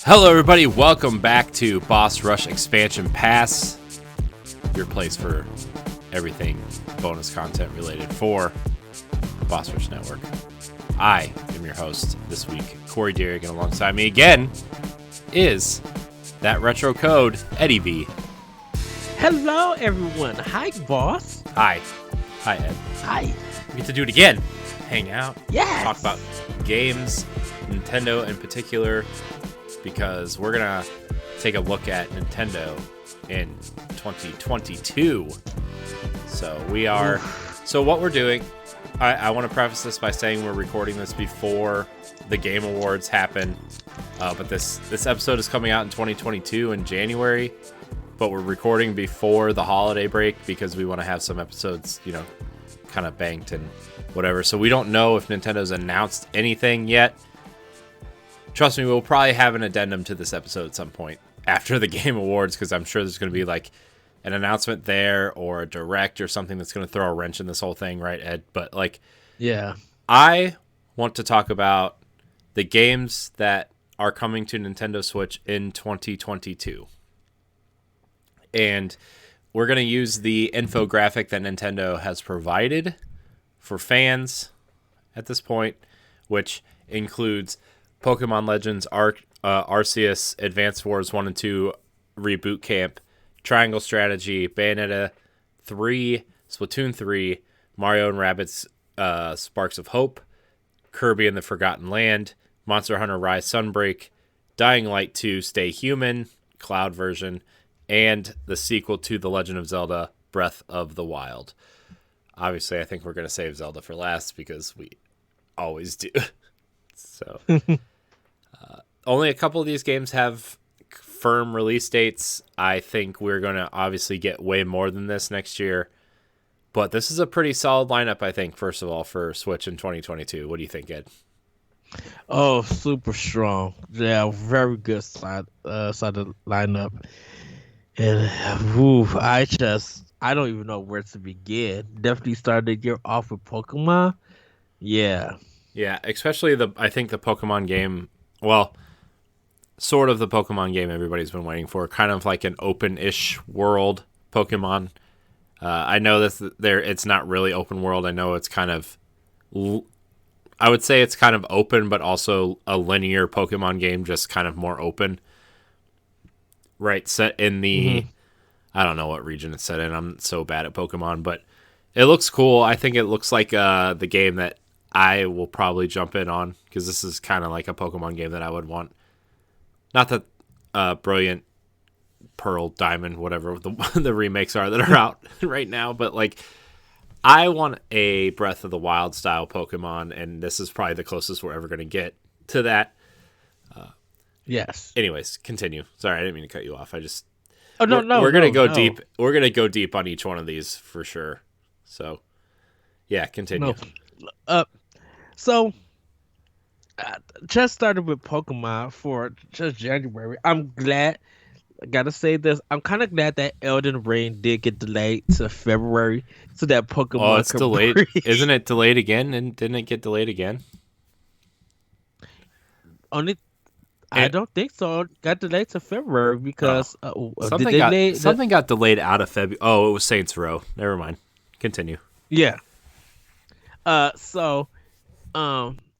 Hello everybody, welcome back to Boss Rush Expansion Pass, your place for everything bonus content related for the Boss Rush Network. I am your host this week, Corey Derrick, and alongside me again is that retro code, Eddie V. Hello everyone, hi boss. Hi. Hi Ed. Hi. We get to do it again. Hang out, Yes. talk about games, Nintendo in particular, because we're going to take a look at Nintendo in 2022. So what we're doing, I want to preface this by saying we're recording this before the Game Awards happen, but this episode is coming out in 2022 in January, but we're recording before the holiday break because we want to have some episodes, kind of banked and whatever. So we don't know if Nintendo's announced anything yet. Trust me, we'll probably have an addendum to this episode at some point after the Game Awards, because I'm sure there's going to be like an announcement there or a direct or something that's going to throw a wrench in this whole thing, right, Ed? But Yeah. I want to talk about the games that are coming to Nintendo Switch in 2022. And we're going to use the infographic that Nintendo has provided for fans at this point, which includes Pokemon Legends Arceus, Advance Wars 1 and 2, Reboot Camp, Triangle Strategy, Bayonetta 3, Splatoon 3, Mario & Rabbids Sparks of Hope, Kirby and the Forgotten Land, Monster Hunter Rise Sunbreak, Dying Light 2 Stay Human, Cloud version, and the sequel to The Legend of Zelda Breath of the Wild. Obviously, I think we're going to save Zelda for last because we always do. So... only a couple of these games have firm release dates. I think we're going to obviously get way more than this next year. But this is a pretty solid lineup, I think, first of all, for Switch in 2022. What do you think, Ed? Oh, super strong. Yeah, very good side of the lineup. And I don't even know where to begin. Definitely started the year off with Pokemon. Yeah. Yeah, especially I think the Pokemon game, well, sort of the Pokemon game everybody's been waiting for, kind of like an open-ish world Pokemon. I know it's not really open world. I know it's kind of, I would say it's kind of open, but also a linear Pokemon game, just kind of more open. Right, set in the, I don't know what region it's set in. I'm so bad at Pokemon, but it looks cool. I think it looks like the game that I will probably jump in on, because this is kind of like a Pokemon game that I would want. Not that Brilliant, Pearl, Diamond, whatever the remakes are that are out right now, but I want a Breath of the Wild style Pokemon, and this is probably the closest we're ever going to get to that. Yes. Anyways, continue. Sorry, I didn't mean to cut you off. We're going to go deep. We're going to go deep on each one of these for sure. So, yeah, continue. So, just started with Pokemon for just January. I'm glad. I gotta say this. I'm kind of glad that Elden Ring did get delayed to February, so that Pokemon. Oh, it's delayed. Isn't it delayed again? And didn't it get delayed again? I don't think so. It got delayed to February because something got delayed out of February. Oh, it was Saints Row. Never mind. Continue. Yeah. So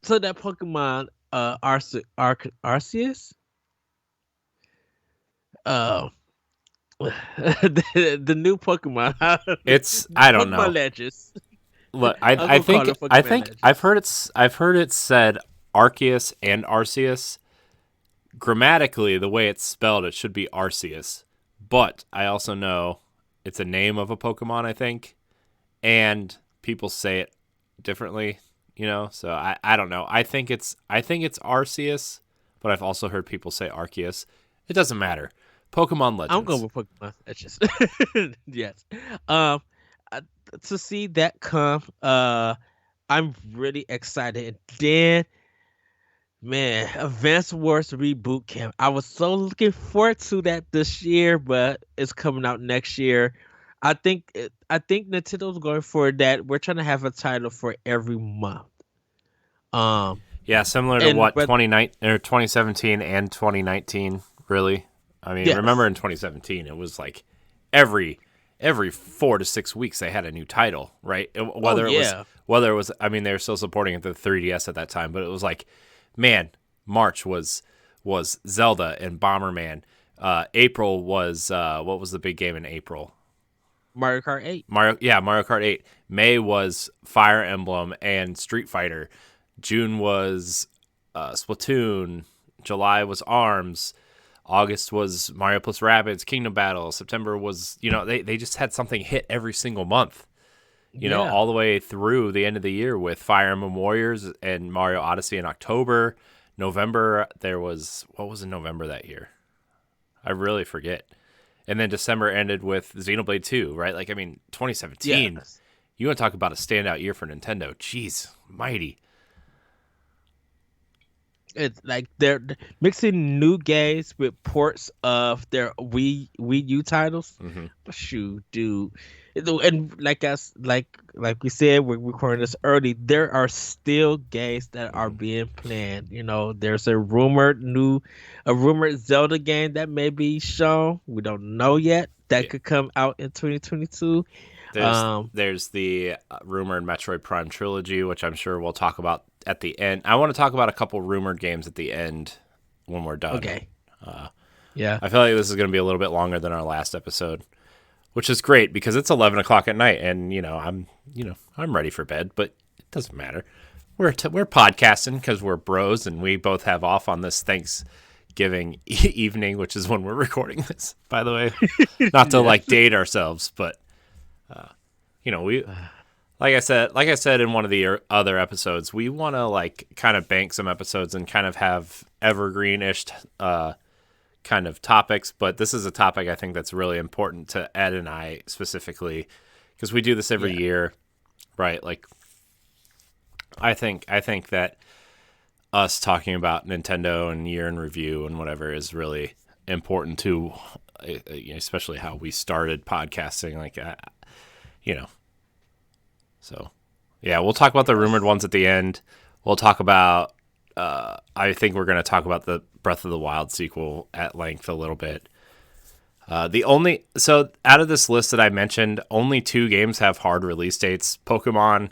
that Pokemon Arceus, the new Pokemon. I don't know. Pokemon Legends. Look, I think I've heard it said Arceus and Arceus. Grammatically, the way it's spelled, it should be Arceus. But I also know it's a name of a Pokemon, I think, and people say it differently. So I don't know. I think it's Arceus, but I've also heard people say Arceus. It doesn't matter. Pokemon Legends. I'm going with Pokemon Legends. Yes. To see that come, I'm really excited. And then, man, Advance Wars Reboot Camp. I was so looking forward to that this year, but it's coming out next year. I think Nintendo's going for that. We're trying to have a title for every month. Yeah, similar to And what 2019 or 2017 and 2019. Really, I mean, remember yes, in 2017 it was like every every 4 to 6 weeks they had a new title, right? oh Whether yeah, it was, I mean, they were still supporting it the 3DS at that time, but it was like, man, March was Zelda and Bomberman. April was what was the big game in April? Mario Kart 8. Mario Kart 8. May was Fire Emblem and Street Fighter. June was Splatoon. July was Arms. August was Mario plus Rabbids, Kingdom Battle. September was, they just had something hit every single month, Yeah, all the way through the end of the year with Fire Emblem Warriors and Mario Odyssey in October. November, what was in November that year? I really forget. And then December ended with Xenoblade 2, right? Like, I mean, 2017, yes. you want to talk about a standout year for Nintendo. Jeez, mighty. It's like they're mixing new games with ports of their Wii U titles. Hmm. Shoot, dude. And like we said, we're recording this early. There are still games that are Hmm. being planned. There's a rumored Zelda game that may be shown. We don't know yet. Yeah. That could come out in 2022. There's Um, there's the rumored Metroid Prime trilogy, which I'm sure we'll talk about at the end. I want to talk about a couple rumored games at the end when we're done. okay, yeah, I feel like this is going to be a little bit longer than our last episode, which is great because it's 11 o'clock at night, and I'm ready for bed, but it doesn't matter. We're podcasting because we're bros, and we both have off on this Thanksgiving evening, which is when we're recording this. By the way, not to yes, like date ourselves, but we like I said in one of the other episodes, we want to like kind of bank some episodes and kind of have evergreen-ish kind of topics, but this is a topic I think that's really important to Ed and I specifically because we do this every yeah, year, right? Like I think that us talking about Nintendo and year in review and whatever is really important to especially how we started podcasting like you know. So, yeah, we'll talk about the rumored yes, ones at the end. We'll talk about. I think we're going to talk about the Breath of the Wild sequel at length a little bit. Out of this list that I mentioned, only two games have hard release dates. Pokemon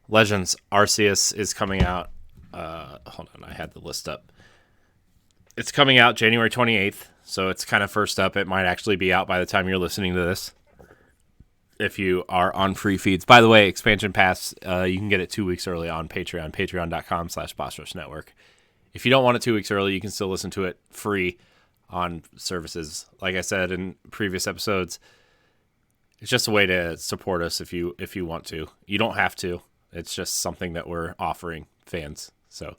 Legends Arceus is coming out. Hold on, I had the list up. It's coming out January 28th, so it's kind of first up. It might actually be out by the time you're listening to this. If you are on free feeds. By the way, Expansion Pass, you can get it 2 weeks early on Patreon, patreon.com/Boss Network. If you don't want it 2 weeks early, you can still listen to it free on services. Like I said in previous episodes, it's just a way to support us if you want to. You don't have to. It's just something that we're offering fans. So,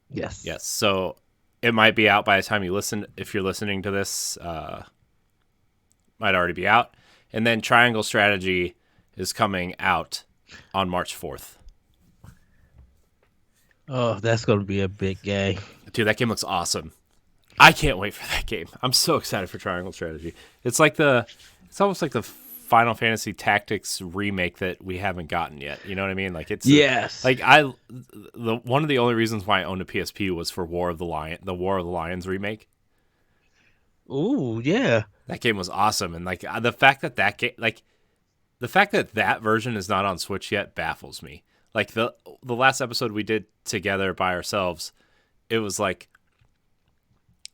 yes. yes. So, it might be out by the time you listen. If you're listening to this, might already be out. And then Triangle Strategy is coming out on March 4th. Oh, that's gonna be a big game. Dude, that game looks awesome. I can't wait for that game. I'm so excited for Triangle Strategy. It's almost like the Final Fantasy Tactics remake that we haven't gotten yet. You know what I mean? Like Yes. one of the only reasons why I owned a PSP was for the War of the Lions remake. Ooh, yeah. That game was awesome, and like the fact that that version is not on Switch yet baffles me. Like the last episode we did together by ourselves, it was like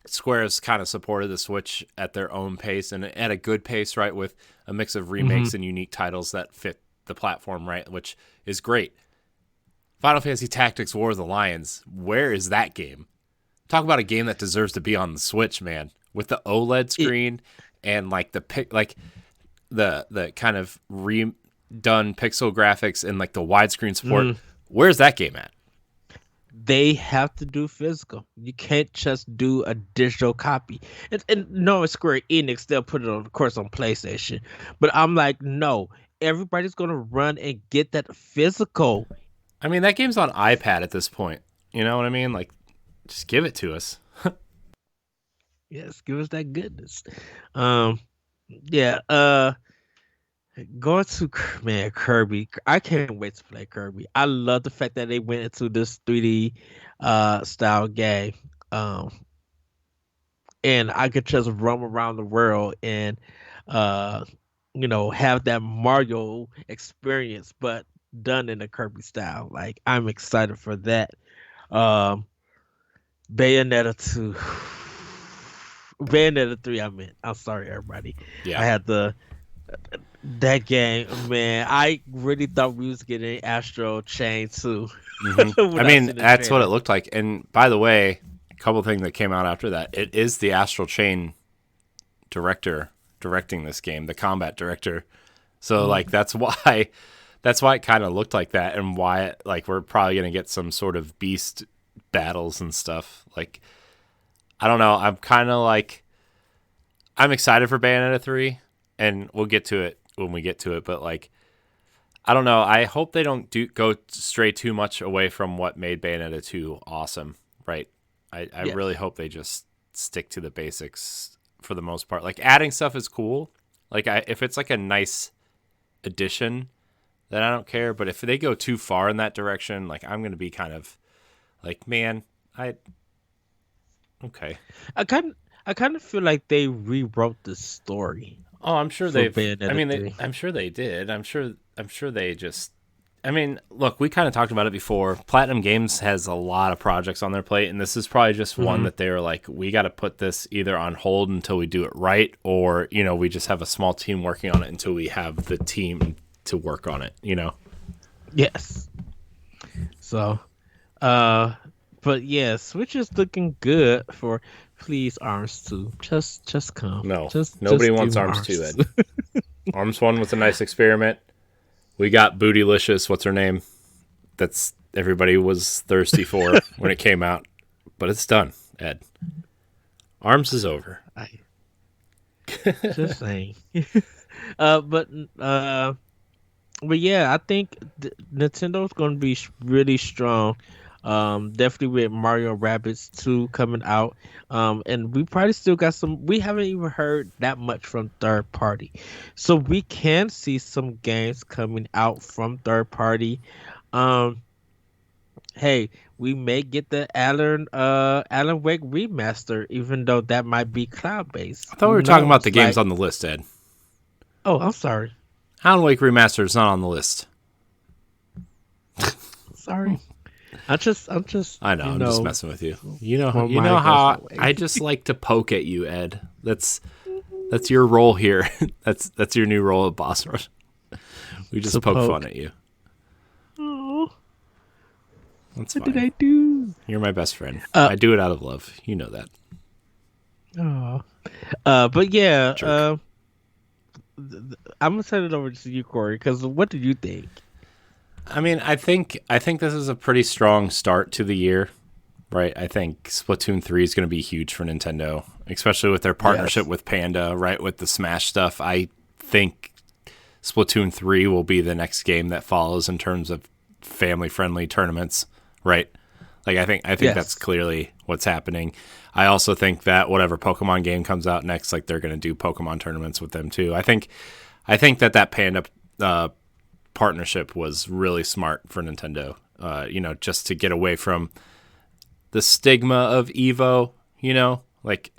Square's kind of supported the Switch at their own pace and at a good pace, right, with a mix of Hmm. remakes and unique titles that fit the platform, right, which is great. Final Fantasy Tactics War of the Lions, where is that game? Talk about a game that deserves to be on the Switch, man, with the OLED It, screen and like the kind of redone pixel graphics and like the widescreen support. mm, Where's that game at? they have to do physical. You can't just do a digital copy. And no, it's Square Enix. They'll put it on, of course, on PlayStation. But I'm like, no. Everybody's gonna run and get that physical. I mean, that game's on iPad at this point. You know what I mean? Like, just give it to us. Yes, give us that goodness. Um, yeah. Going to man Kirby, I can't wait to play Kirby. I love the fact that they went into this 3D style game, um, and I could just roam around the world and uh, have that Mario experience, but done in a Kirby style. Like I'm excited for that. Um, Bayonetta 2. Bayonetta 3, I meant. I'm sorry, everybody. Yeah. I had the that game, man. I really thought we was getting Astro Chain too I when I mean, seen the that's what it trailer. looked like. And by the way, a couple things that came out after that. It is the Astral Chain director directing this game, the combat director. So like Mhm. that's why it kind of looked like that, and why like we're probably gonna get some sort of beast battles and stuff. Like I don't know. I'm excited for Bayonetta 3, and we'll get to it when we get to it. But like I don't know. I hope they don't go stray too much away from what made Bayonetta 2 awesome, right? I really Yes. hope they just stick to the basics for the most part. Like adding stuff is cool. Like if it's like a nice addition, then I don't care. But if they go too far in that direction, like I'm gonna be kind of like, man, I okay. I kind of feel like they rewrote the story Oh, I'm sure for they've. I Bayonetta mean, 3. I'm sure they did. I'm sure they just. I mean, look, we kind of talked about it before. Platinum Games has a lot of projects on their plate, and this is probably just one Hmm. that they were like, we got to put this either on hold until we do it right, or we just have a small team working on it until we have the team to work on it. Yes. So, uh, but yeah, Switch is looking good for please Arms 2. Just come. No, nobody Just wants do Arms 2, Arms Ed. Arms 1 was a nice experiment. We got Bootylicious, what's her name? That's everybody was thirsty for when it came out. But it's done, Ed. Arms is over. 2. Just saying. uh, but uh, but yeah, I think Nintendo's going to be really strong. Definitely with Mario Rabbids 2 coming out. And we probably still got some. We haven't even heard that much from third party, so we can see some games coming out from third party. Um, hey, we may get the Alan Wake remaster, even though that might be cloud based. I thought we Who were talking about knows? the games Like, on the list, Ed. oh, I'm sorry. Alan Wake Remastered is not on the list. Sorry. I'm just, I know, you I'm just know, messing with you. my You know mind goes how that way. I just like to poke at you, Ed. That's your role here. That's your new role at Boss Rush. We So just poke fun poke. at you. Oh, That's what did fine. I do? You're my best friend. Uh I do it out of love. You know that. oh. But yeah, Jerk. I'm gonna send it over to you, Corey, because what did you think? I mean, I think this is a pretty strong start to the year, right? I think Splatoon 3 is going to be huge for Nintendo, especially with their partnership Yes. with Panda, right? With the Smash stuff. I think Splatoon 3 will be the next game that follows in terms of family-friendly tournaments, right? Like I think that's Yes. clearly what's happening. I also think that whatever Pokemon game comes out next, like they're going to do Pokemon tournaments with them too. I think that Panda uh, partnership was really smart for Nintendo. Just to get away from the stigma of Evo. Like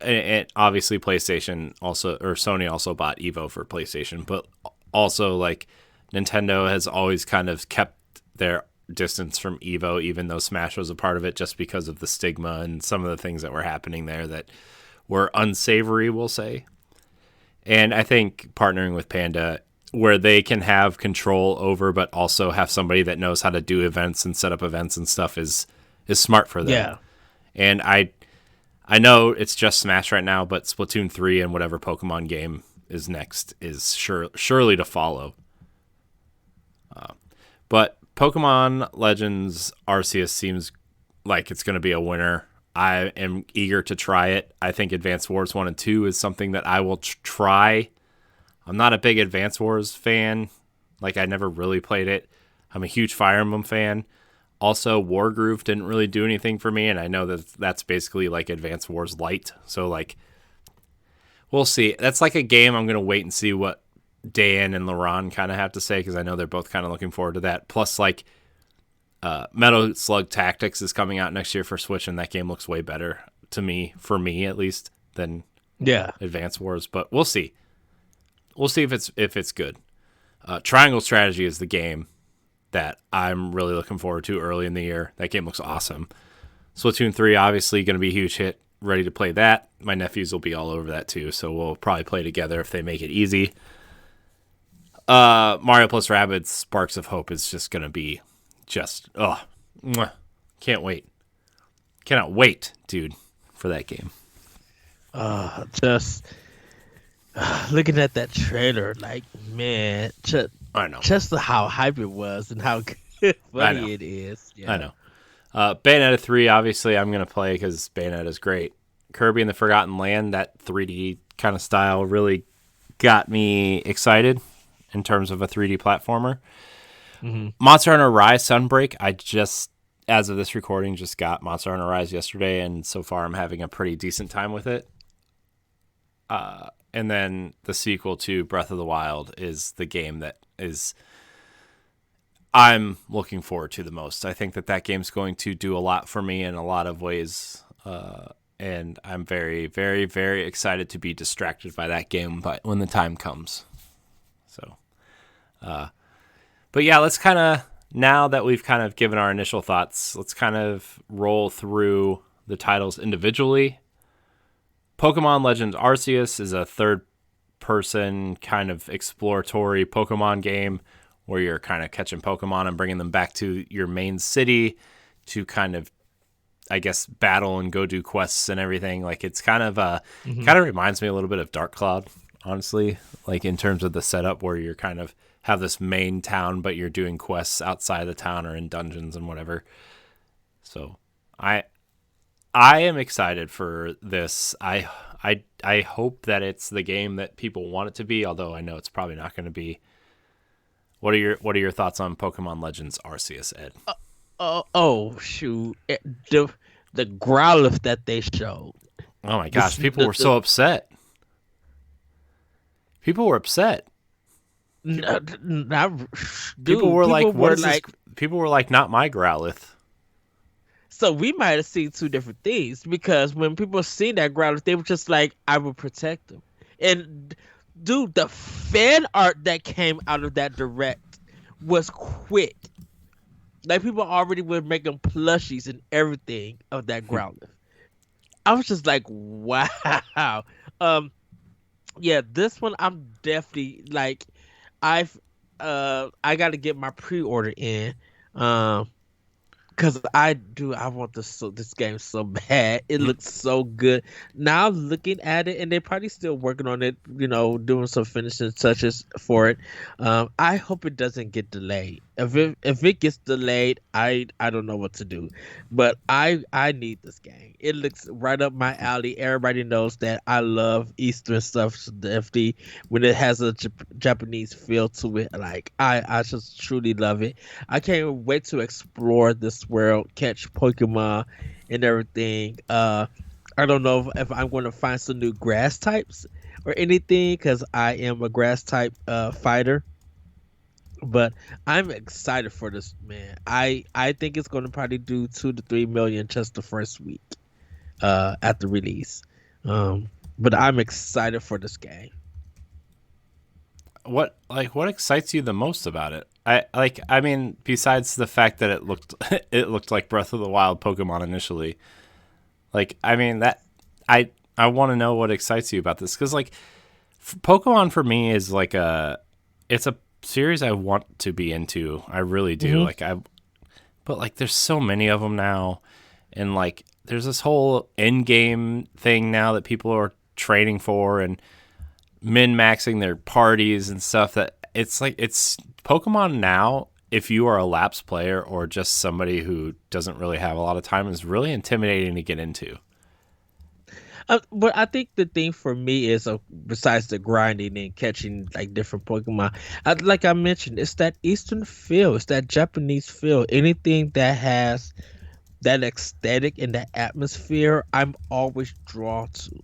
and obviously PlayStation also or Sony also bought Evo for PlayStation, but also like Nintendo has always kind of kept their distance from Evo, even though Smash was a part of it, just because of the stigma and some of the things that were happening there that were unsavory, we'll say. And I think partnering with Panda, where they can have control over, but also have somebody that knows how to do events and set up events and stuff, is smart for them. Yeah. And I know it's just Smash right now, but Splatoon 3 and whatever Pokemon game is next is surely to follow. But Pokemon Legends Arceus seems like it's going to be a winner. I am eager to try it. I think Advance Wars 1 and 2 is something that I will try. I'm not a big Advance Wars fan. Like, I never really played it. I'm a huge Fire Emblem fan. Also, Wargroove didn't really do anything for me, and I know that that's basically like Advance Wars Light. So, like, we'll see. That's like a game I'm going to wait and see what Dan and LaRon kind of have to say, because I know they're both kind of looking forward to that. Plus, like, Metal Slug Tactics is coming out next year for Switch, and that game looks way better to me, for me at least, than Yeah. Advance Wars. But we'll see. We'll see if it's good. Triangle Strategy is the game that I'm really looking forward to early in the year. That game looks awesome. Splatoon 3, obviously, going to be a huge hit. Ready to play that. My nephews will be all over that too, so we'll probably play together if they make it easy. Mario plus Rabbids Sparks of Hope is just going to be just, can't wait. Cannot wait, dude, for that game. Just looking at that trailer, like, man, I know. just how hype it was and how funny it is. Yeah. I know. Bayonetta 3, obviously, I'm going to play because Bayonetta is great. Kirby and the Forgotten Land, that 3D kind of style really got me excited in terms of a 3D platformer. Mm-hmm. Monster Hunter Rise Sunbreak, I just, as of this recording, just got Monster Hunter Rise yesterday, and so far I'm having a pretty decent time with it. And then the sequel to Breath of the Wild is the game that is I'm looking forward to the most. I think that game's going to do a lot for me in a lot of ways, and I'm very, very, very excited to be distracted by that game but when the time comes. So, but yeah, let's kind of, now that we've kind of given our initial thoughts, let's kind of roll through the titles individually. Pokemon Legends Arceus is a third-person kind of exploratory Pokemon game where you're kind of catching Pokemon and bringing them back to your main city to kind of, I guess, battle and go do quests and everything. Like, it's kind of kind of reminds me a little bit of Dark Cloud, honestly, like in terms of the setup where you're kind of have this main town, but you're doing quests outside the town or in dungeons and whatever. So I am excited for this. I hope that it's the game that people want it to be, although I know it's probably not going to be. What are your thoughts on Pokemon Legends Arceus, Ed? Shoot. The Growlithe that they showed. Oh my gosh, people were so upset. People were upset. People were like, "What is this?" People were like, "Not my Growlithe." So we might have seen two different things, because when people seen that Growlithe, they were just like, "I will protect them." And dude, the fan art that came out of that direct was quick. Like, people already were making plushies and everything of that Growlithe. I was just like, wow. Yeah, this one I'm definitely like, I got to get my pre-order in, because I want this game so bad. It looks so good. Now looking at it, and they're probably still working on it, doing some finishing touches for it. I hope it doesn't get delayed. If it gets delayed, I don't know what to do. But I need this game. It looks right up my alley. Everybody knows that I love Eastern stuff. Definitely when it has a Japanese feel to it, like I just truly love it. I can't wait to explore this world, catch Pokemon and everything. I don't know if I'm going to find some new grass types or anything, because I am a grass type fighter. But I'm excited for this, man. I think it's going to probably do 2 to 3 million just the first week at the release. But I'm excited for this game. What excites you the most about it? I mean, besides the fact that it looked like Breath of the Wild Pokemon initially. Like, I mean, that I want to know what excites you about this, because like Pokemon for me is like it's a series I want to be into. I really do. But like there's so many of them now, and like there's this whole end game thing now that people are training for and min-maxing their parties and stuff, that it's like, it's Pokemon now, if you are a lapsed player or just somebody who doesn't really have a lot of time, is really intimidating to get into. But I think the thing for me is, besides the grinding and catching like different Pokemon, like I mentioned, it's that Eastern feel, it's that Japanese feel. Anything that has that aesthetic and that atmosphere, I'm always drawn to.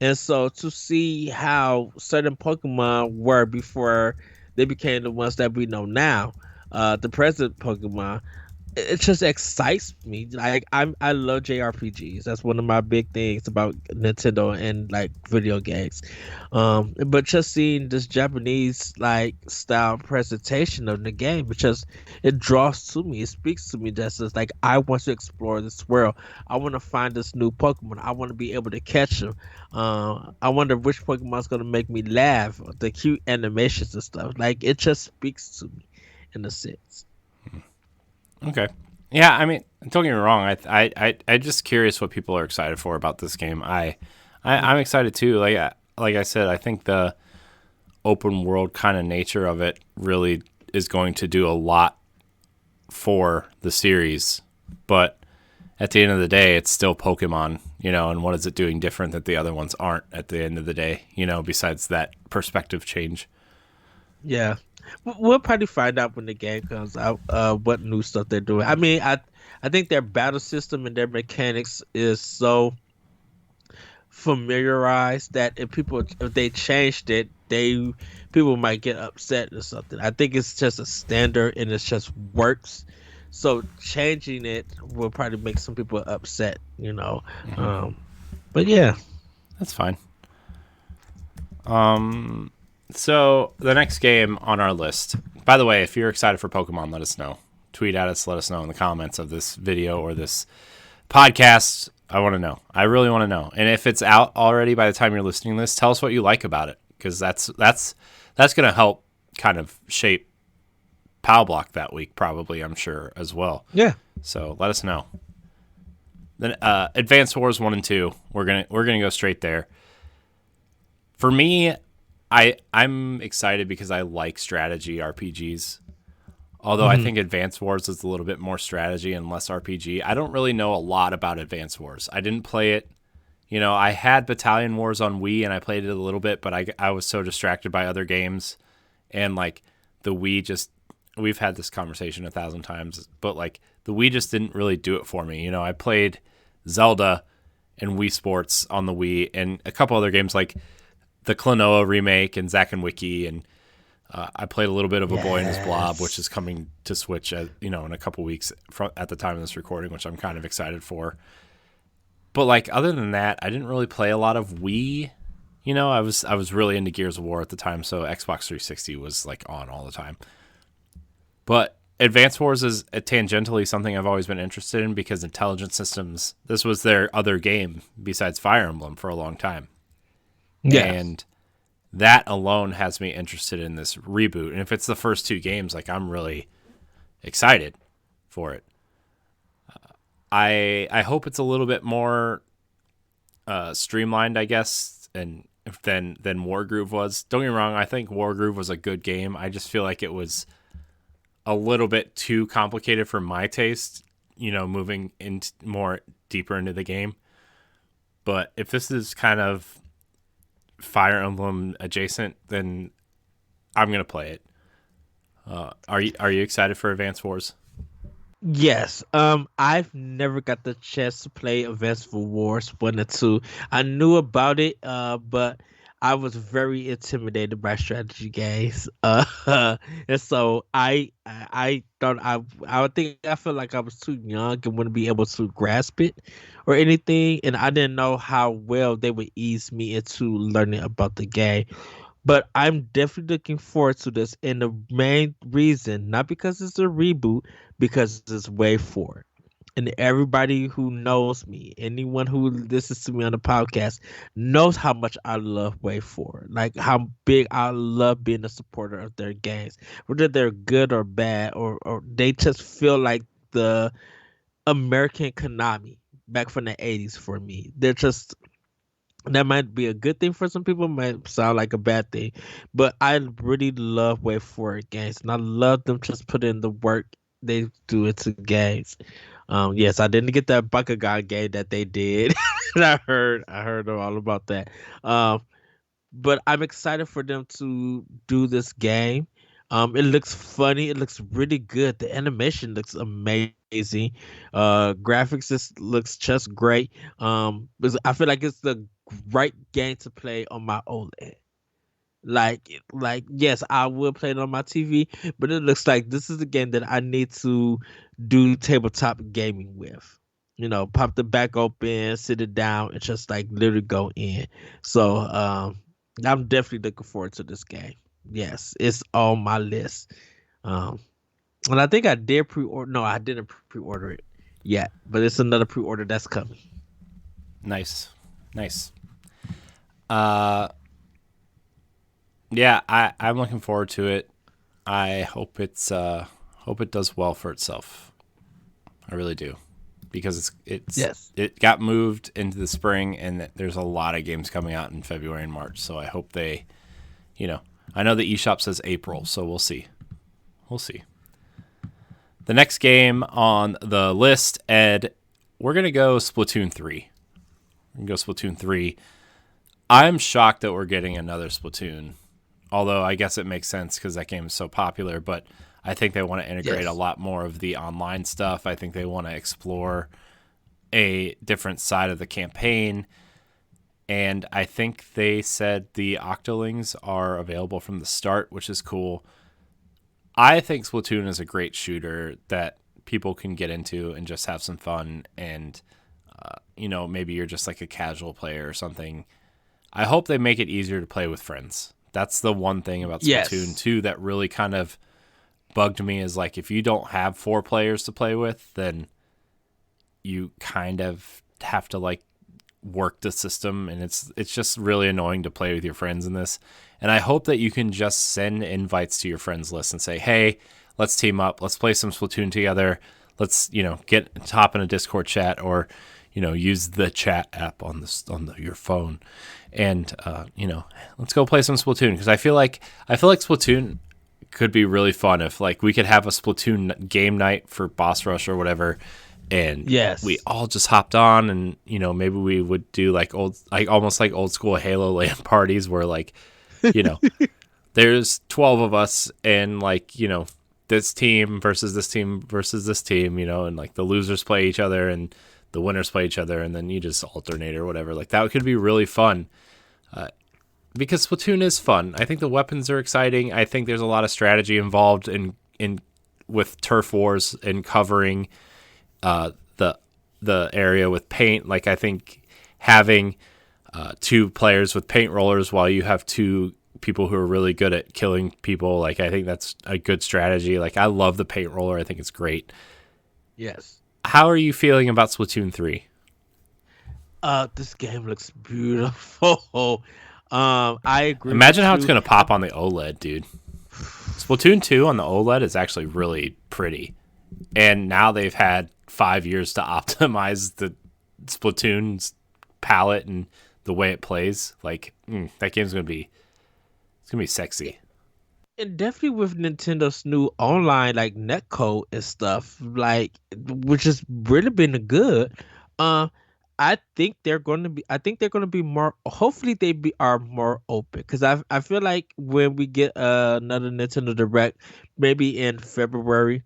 And so to see how certain Pokemon were before they became the ones that we know now, the present Pokemon, it just excites me. Like I love JRPGs. That's one of my big things about Nintendo and like video games. But just seeing this Japanese like style presentation of the game, it draws to me. It speaks to me. That's just like I want to explore this world. I want to find this new Pokemon. I want to be able to catch them. I wonder which Pokemon's gonna make me laugh. The cute animations and stuff. Like it just speaks to me in a sense. Okay. Yeah, I mean, don't get me wrong. I just curious what people are excited for about this game. I'm excited too. Like I said, I think the open world kind of nature of it really is going to do a lot for the series. But at the end of the day, it's still Pokemon, and what is it doing different that the other ones aren't at the end of the day, besides that perspective change. Yeah. We'll probably find out when the game comes out, what new stuff they're doing. I mean, I think their battle system and their mechanics is so familiarized that if they changed it, they people might get upset or something. I think it's just a standard and it just works. So changing it will probably make some people upset. But yeah. That's fine. So the next game on our list. By the way, if you're excited for Pokemon, let us know. Tweet at us. Let us know in the comments of this video or this podcast. I want to know. I really want to know. And if it's out already by the time you're listening to this, tell us what you like about it, because that's going to help kind of shape Pow Block that week, probably, I'm sure, as well. Yeah. So let us know. Then Advance Wars 1 and 2. We're gonna go straight there. For me, I'm excited because I like strategy RPGs. Although I think Advance Wars is a little bit more strategy and less RPG. I don't really know a lot about Advance Wars. I didn't play it. I had Battalion Wars on Wii and I played it a little bit, but I was so distracted by other games. And like the Wii just, we've had this conversation 1,000 times, but like the Wii just didn't really do it for me. I played Zelda and Wii Sports on the Wii and a couple other games like the Klonoa remake and Zack and Wiki, and I played a little bit of A Boy and His Blob, which is coming to Switch, in a couple weeks at the time of this recording, which I'm kind of excited for. But like other than that, I didn't really play a lot of Wii. I was really into Gears of War at the time, so Xbox 360 was like on all the time. But Advance Wars is tangentially something I've always been interested in because Intelligent Systems, this was their other game besides Fire Emblem for a long time. Yeah. And that alone has me interested in this reboot. And if it's the first two games, like I'm really excited for it. I hope it's a little bit more streamlined, I guess, and than Wargroove was. Don't get me wrong, I think Wargroove was a good game. I just feel like it was a little bit too complicated for my taste, moving into more deeper into the game. But if this is kind of Fire Emblem adjacent, then I'm gonna play it. Are you excited for Advance Wars? Yes. I've never got the chance to play Advanced Wars 1 and 2. I knew about it, but I was very intimidated by strategy games. And so I thought I would think I felt like I was too young and wouldn't be able to grasp it or anything, and I didn't know how well they would ease me into learning about the game. But I'm definitely looking forward to this. And the main reason, not because it's a reboot, because it's way forward. And everybody who knows me, anyone who listens to me on the podcast, knows how much I love Way Forward. Like how big I love being a supporter of their games, whether they're good or bad, or they just feel like the American Konami back from the 80s for me. They're just that might be a good thing for some people, might sound like a bad thing, but I really love Way Forward games, and I love them just put in the work they do into games. Yes, I didn't get that Bakugan game that they did. And I heard all about that. But I'm excited for them to do this game. It looks funny. It looks really good. The animation looks amazing. Graphics just looks just great. I feel like it's the right game to play on my OLED. Like yes, I will play it on my TV, but it looks like this is the game that I need to do tabletop gaming with. Pop the back open, sit it down, and just like literally go in. So I'm definitely looking forward to this game. Yes, it's on my list. Um, and I think I did pre-order. No, I didn't pre-order it yet, but it's another pre-order that's coming. Nice, nice. Uh, yeah, I'm looking forward to it. I hope it does well for itself. I really do, because Yes, it got moved into the spring, and there's a lot of games coming out in February and March. So I hope they, you know, I know the eShop says April, so we'll see. We'll see. The next game on the list, Ed, we're gonna go Splatoon 3. We're gonna go Splatoon 3. I'm shocked that we're getting another Splatoon, although I guess it makes sense because that game is so popular. But I think they want to integrate a yes, lot more of the online stuff. I think they want to explore a different side of the campaign. And I think they said the Octolings are available from the start, which is cool. I think Splatoon is a great shooter that people can get into and just have some fun. And, maybe you're just like a casual player or something. I hope they make it easier to play with friends. That's the one thing about Splatoon yes, 2 that really kind of bugged me, is like if you don't have four players to play with, then you kind of have to like work the system, and it's just really annoying to play with your friends in this. And I hope that you can just send invites to your friends list and say, "Hey, let's team up. Let's play some Splatoon together. Let's, get top in a Discord chat, or use the chat app on your phone, and let's go play some Splatoon." Because I feel like Splatoon could be really fun if like we could have a Splatoon game night for Boss Rush or whatever, and we yes. all just hopped on, and maybe we would do like almost like old school Halo LAN parties where like you know there's 12 of us, and like this team versus this team versus this team, and like the losers play each other and the winners play each other, and then you just alternate or whatever. Like that could be really fun, because Splatoon is fun. I think the weapons are exciting. I think there's a lot of strategy involved in with turf wars and covering uh, the the area with paint. Like I think having two players with paint rollers while you have two people who are really good at killing people. Like I think that's a good strategy. Like I love the paint roller. I think it's great. Yes. How are you feeling about Splatoon 3? This game looks beautiful. I agree Imagine with how it's you. going to pop on the OLED, dude. Splatoon 2 on the OLED is actually really pretty. And now they've had 5 years to optimize the Splatoon's palette and the way it plays. Like, that game's going to be, it's going to be sexy. And definitely with Nintendo's new online like netcode and stuff, like which has really been good. Uh, I think they're gonna be more. Hopefully, are more open because I feel like when we get another Nintendo Direct, maybe in February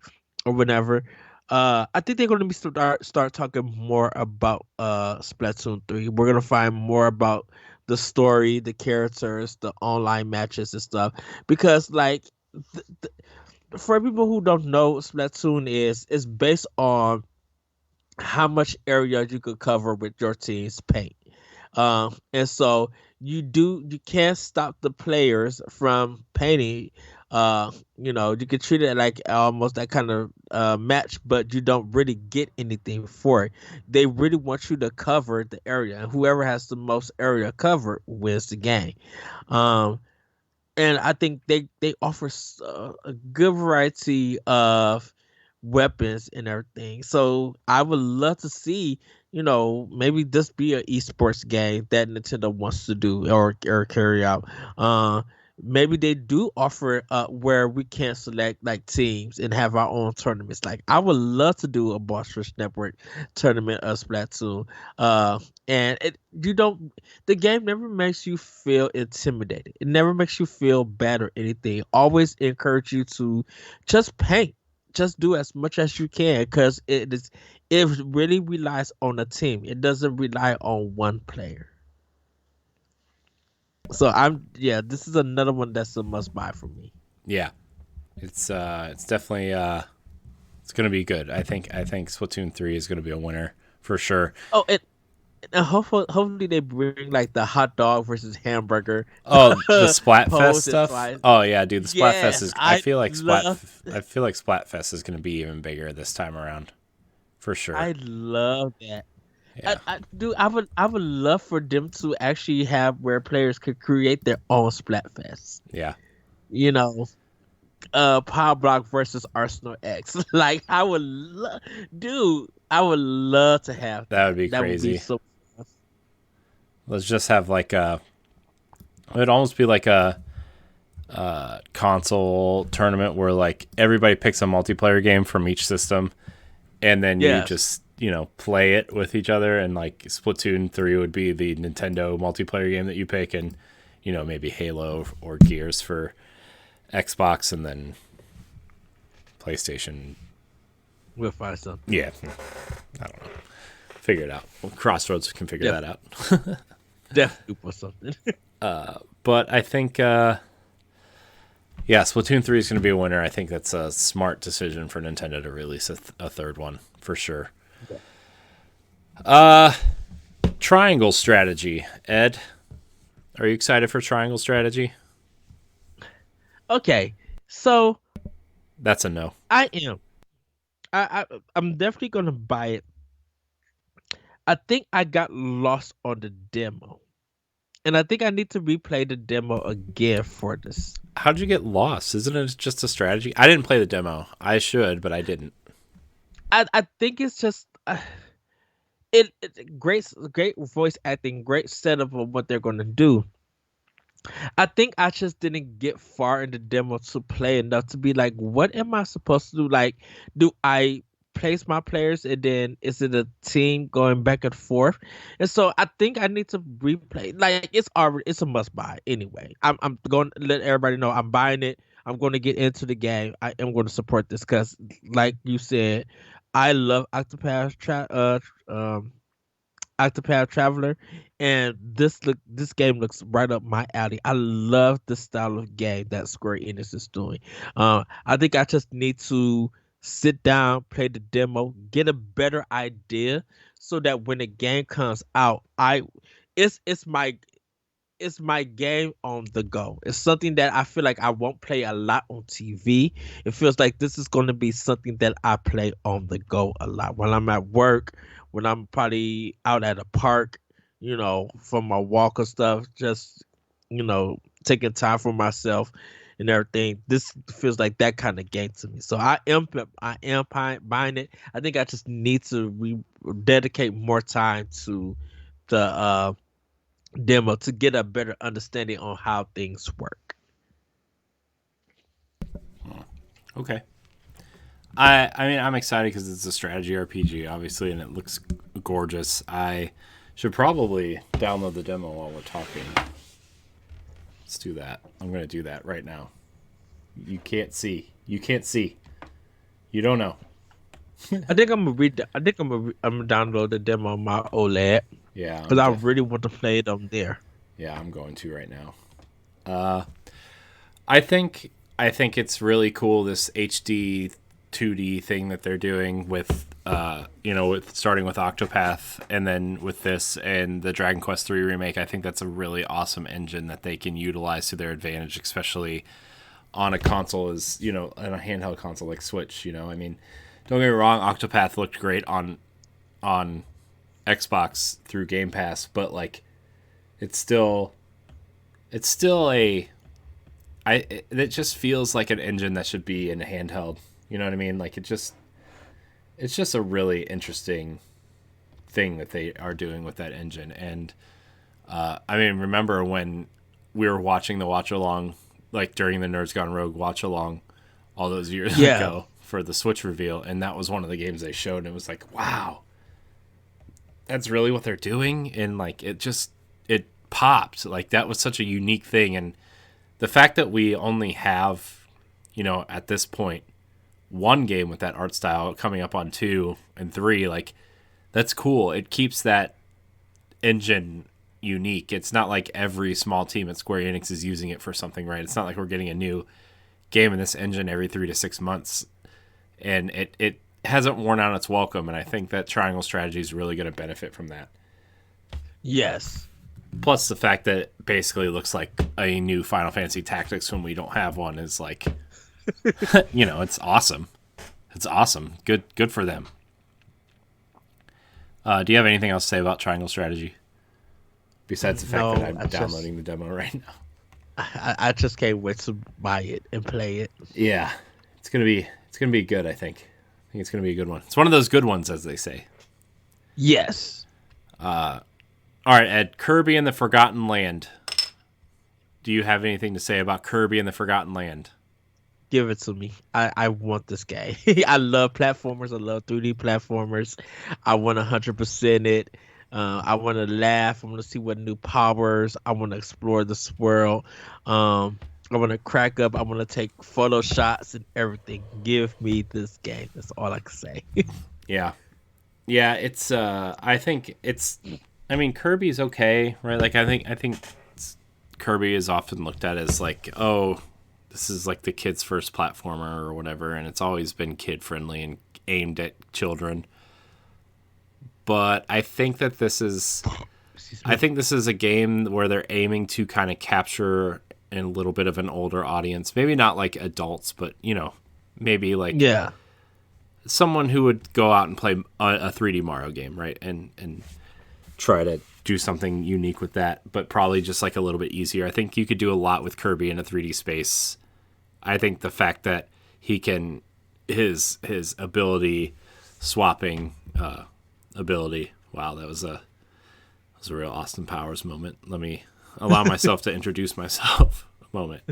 or whenever, I think they're gonna be start talking more about Splatoon 3. We're gonna find more about the story, the characters, the online matches and stuff because like th- th- for people who don't know, Splatoon is based on how much area you could cover with your team's paint. And so you can't stop the players from painting. You can treat it like almost that kind of match, but you don't really get anything for it. They really want you to cover the area, and whoever has the most area covered wins the game. Um, and I think they offer a good variety of weapons and everything. So I would love to see, maybe this be an esports game that Nintendo wants to do or carry out. maybe they do offer where we can select like teams and have our own tournaments. Like I would love to do a Boss Rush Network tournament of Splatoon. Uh and you don't the game never makes you feel intimidated. It never makes you feel bad or anything. Always encourage you to just paint. Just do as much as you can because it really relies on a team. It doesn't rely on one player. So this is another one that's a must buy for me. Yeah, it's definitely it's gonna be good. I think Splatoon 3 is gonna be a winner for sure. Oh, and hopefully they bring like the hot dog versus hamburger Oh, the Splatfest pose and stuff. slice. Oh yeah, dude, the Splatfest Yes, is. I feel like love I feel like Splatfest is gonna be even bigger this time around, for sure. I love that. Yeah, I would love for them to actually have where players could create their own Splatfest. yeah, You know, Power Block versus Arsenal X. Like I would love to have that would that. be That would be crazy. so fun. Let's just have like a. It'd almost be like a console tournament where like everybody picks a multiplayer game from each system, and then you Yes. just play it with each other. And like Splatoon 3 would be the Nintendo multiplayer game that you pick, and maybe Halo or Gears for Xbox, and then PlayStation. We'll find something. Yeah, I don't know. Figure it out. Well, Crossroads can figure Def- that out. Definitely for something. But I think, Splatoon 3 is going to be a winner. I think that's a smart decision for Nintendo to release a third one for sure. Triangle strategy. Ed, are you excited for triangle strategy? Okay, so That's a no. I am. I'm definitely gonna buy it. I think I got lost on the demo, and I think I need to replay the demo again for this. How'd you get lost? Isn't it just a strategy? I didn't play the demo. I should, but I didn't. I think it's just great voice acting, great setup of what they're gonna do. I think I just didn't get far in the demo to play enough to be like, what am I supposed to do? Like, do I place my players and then is it a team going back and forth? And so I think I need to replay. Like, it's a must buy anyway. I'm going to let everybody know I'm buying it. I'm going to get into the game. I am going to support this because, like you said, I love Octopath Traveler, and this game looks right up my alley. I love the style of game that Square Enix is doing. I think I just need to sit down, play the demo, get a better idea, so that when the game comes out, I it's my game on the go. It's something that I feel like I won't play a lot on TV. It feels like this is going to be something that I play on the go a lot when I'm at work, when I'm probably out at a park, for my walk or stuff, just, taking time for myself and everything. This feels like that kind of game to me. So I am buying it. I think I just need to dedicate more time to the demo to get a better understanding on how things work. Okay. I mean, I'm excited because it's a strategy RPG, obviously, and it looks gorgeous. I should probably download the demo while we're talking. Let's do that. I'm going to do that right now. You can't see. You can't see. You don't know. I think I'm gonna read. I'm gonna download the demo on my OLED Yeah, because I really want to play it on there. yeah, I'm going to right now. Uh, I think it's really cool, this HD 2D thing that they're doing with with starting with Octopath and then with this and the Dragon Quest 3 remake. I think that's a really awesome engine that they can utilize to their advantage, especially on a console on a handheld console like Switch. I mean, don't get me wrong, Octopath looked great on Xbox through Game Pass, but like it's still it just feels like an engine that should be in a handheld. You know what I mean? Like it's just a really interesting thing that they are doing with that engine. And I mean, remember when we were watching the watch along like during the Nerds Gone Rogue watch along all those years Yeah. ago for the Switch reveal, and that was one of the games they showed, and it was like, wow, that's really what they're doing, and like it popped. Like that was such a unique thing, and the fact that we only have, at this point, one game with that art style, coming up on 2 and 3, like that's cool. It keeps that engine unique. It's not like every small team at Square Enix is using it for something, right? It's not like we're getting a new game in this engine every 3 to 6 months, and it hasn't worn out its welcome, and I think that Triangle Strategy is really going to benefit from that. Yes. Plus the fact that it basically looks like a new Final Fantasy Tactics when we don't have one is like, it's awesome. It's awesome. Good for them. Do you have anything else to say about Triangle Strategy? Besides the fact that I'm downloading the demo right now. I just can't wait to buy it and play it. Yeah. It's gonna be good, I think. I think it's gonna be a good one. It's one of those good ones, as they say. Yes. All right, Ed, Kirby and the Forgotten Land. Do you have anything to say about Kirby and the Forgotten Land? Give it to me. I want this game. I love platformers. I love 3D platformers. I want 100% it. I want to laugh. I want to see what new powers. I want to explore this world. I want to crack up. I want to take photo shots and everything. Give me this game. That's all I can say. Yeah. Yeah, it's I think it's, I mean, Kirby's okay, right? Like I think Kirby is often looked at as like, oh, this is like the kid's first platformer or whatever, and it's always been kid friendly and aimed at children. But I think that this is a game where they're aiming to kind of capture a little bit of an older audience. Maybe not like adults, but maybe like someone who would go out and play a 3D Mario game, right? And try to do something unique with that, but probably just like a little bit easier. I think you could do a lot with Kirby in a 3D space. I think the fact that he can his ability swapping ability. Wow, that was a real Austin Powers moment. Let me allow myself to introduce myself a moment.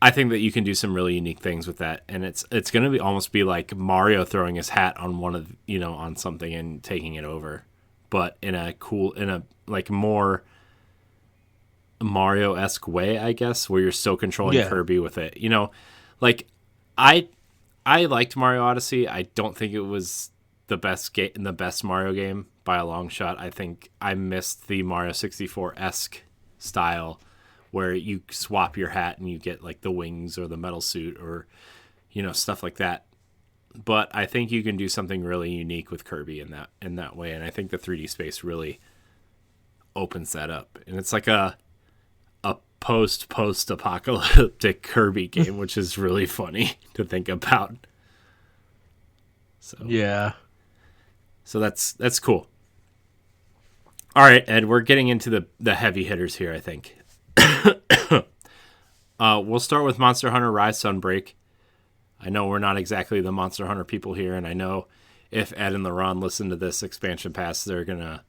I think that you can do some really unique things with that, and it's going to be almost be like Mario throwing his hat on one of on something and taking it over, but in a like more Mario-esque way, I guess, where you're still controlling Kirby with it. Like I liked Mario Odyssey. I don't think it was the best Mario game by a long shot. I think I missed the Mario 64-esque style where you swap your hat and you get like the wings or the metal suit or stuff like that. But I think you can do something really unique with Kirby in that way, and I think the 3D space really opens that up. And it's like a post-apocalyptic Kirby game, which is really funny to think about. So yeah. So that's cool. All right, Ed, we're getting into the heavy hitters here, I think. We'll start with Monster Hunter Rise Sunbreak. I know we're not exactly the Monster Hunter people here, and I know if Ed and LaRon listen to this expansion pass, they're going to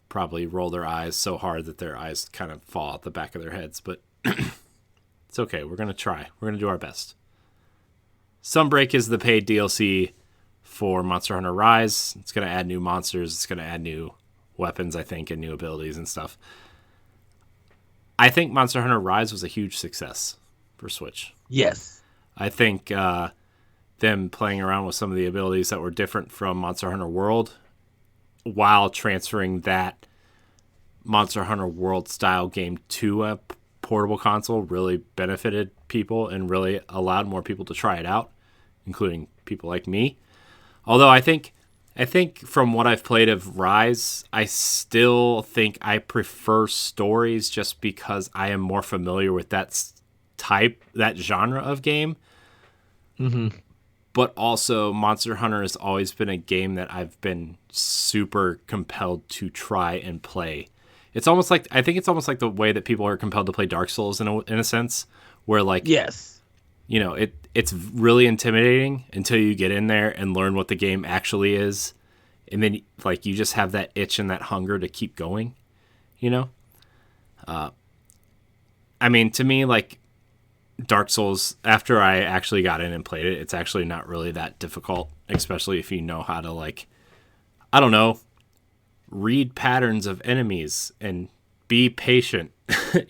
probably roll their eyes so hard that their eyes kind of fall out the back of their heads, but it's okay. We're going to try. We're going to do our best. Sunbreak is the paid DLC for Monster Hunter Rise. It's going to add new monsters. It's going to add new weapons, I think, and new abilities and stuff. I think Monster Hunter Rise was a huge success for Switch. Yes. I think them playing around with some of the abilities that were different from Monster Hunter World while transferring that Monster Hunter World style game to a portable console really benefited people and really allowed more people to try it out, including people like me. Although I think from what I've played of Rise, I still think I prefer stories just because I am more familiar with that genre of game. Mm-hmm. But also, Monster Hunter has always been a game that I've been super compelled to try and play. I think it's almost like the way that people are compelled to play Dark Souls in a sense, where like, yes, it's really intimidating until you get in there and learn what the game actually is, and then like you just have that itch and that hunger to keep going, I mean, to me, like Dark Souls, after I actually got in and played it, it's actually not really that difficult, especially if you know how to, like, I don't know, read patterns of enemies and be patient.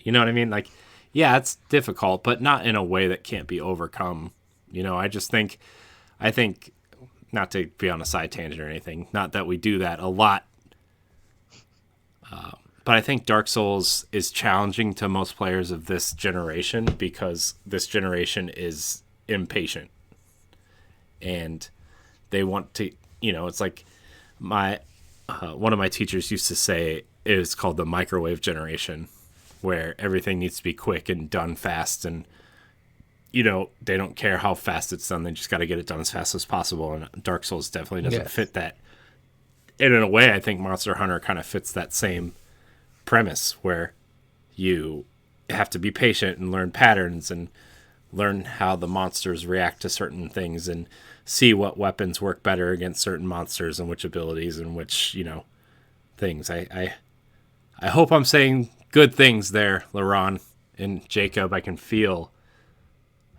You know what I mean? Like, yeah, it's difficult, but not in a way that can't be overcome. You know, I think, not to be on a side tangent or anything, not that we do that a lot, but I think Dark Souls is challenging to most players of this generation because this generation is impatient and they want to, you know, it's like my one of my teachers used to say it was called the microwave generation, where everything needs to be quick and done fast, and you know they don't care how fast it's done; they just got to get it done as fast as possible. And Dark Souls definitely doesn't Yes. fit that. And in a way, I think Monster Hunter kind of fits that same premise, where you have to be patient and learn patterns and learn how the monsters react to certain things and see what weapons work better against certain monsters and which abilities and which, you know, things. I hope I'm saying good things there, Laron and Jacob. I can feel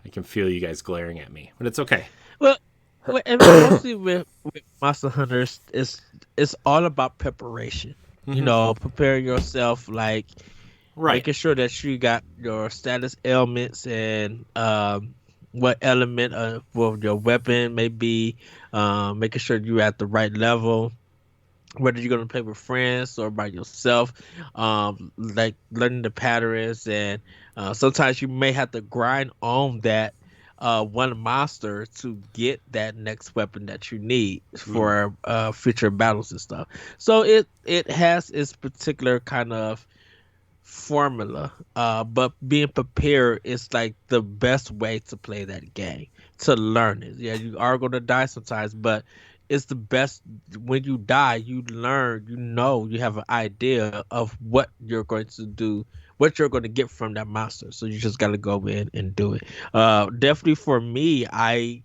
you guys glaring at me, but it's okay. Well, and mostly with Monster Hunters, it's all about preparation. You Hmm. know, prepare yourself, like Right. making sure that you got your status ailments and what element of well, your weapon may be, making sure you're at the right level, whether you're gonna play with friends or by yourself, like learning the patterns, and sometimes you may have to grind on that one monster to get that next weapon that you need Mm. for future battles and stuff. So it has its particular kind of formula, but being prepared is like the best way to play that game, to learn it. Yeah, you are going to die sometimes, but it's the best. When you die, you learn, you know, you have an idea of what you're going to do, what you're going to get from that monster. So you just got to go in and do it. Definitely for me, I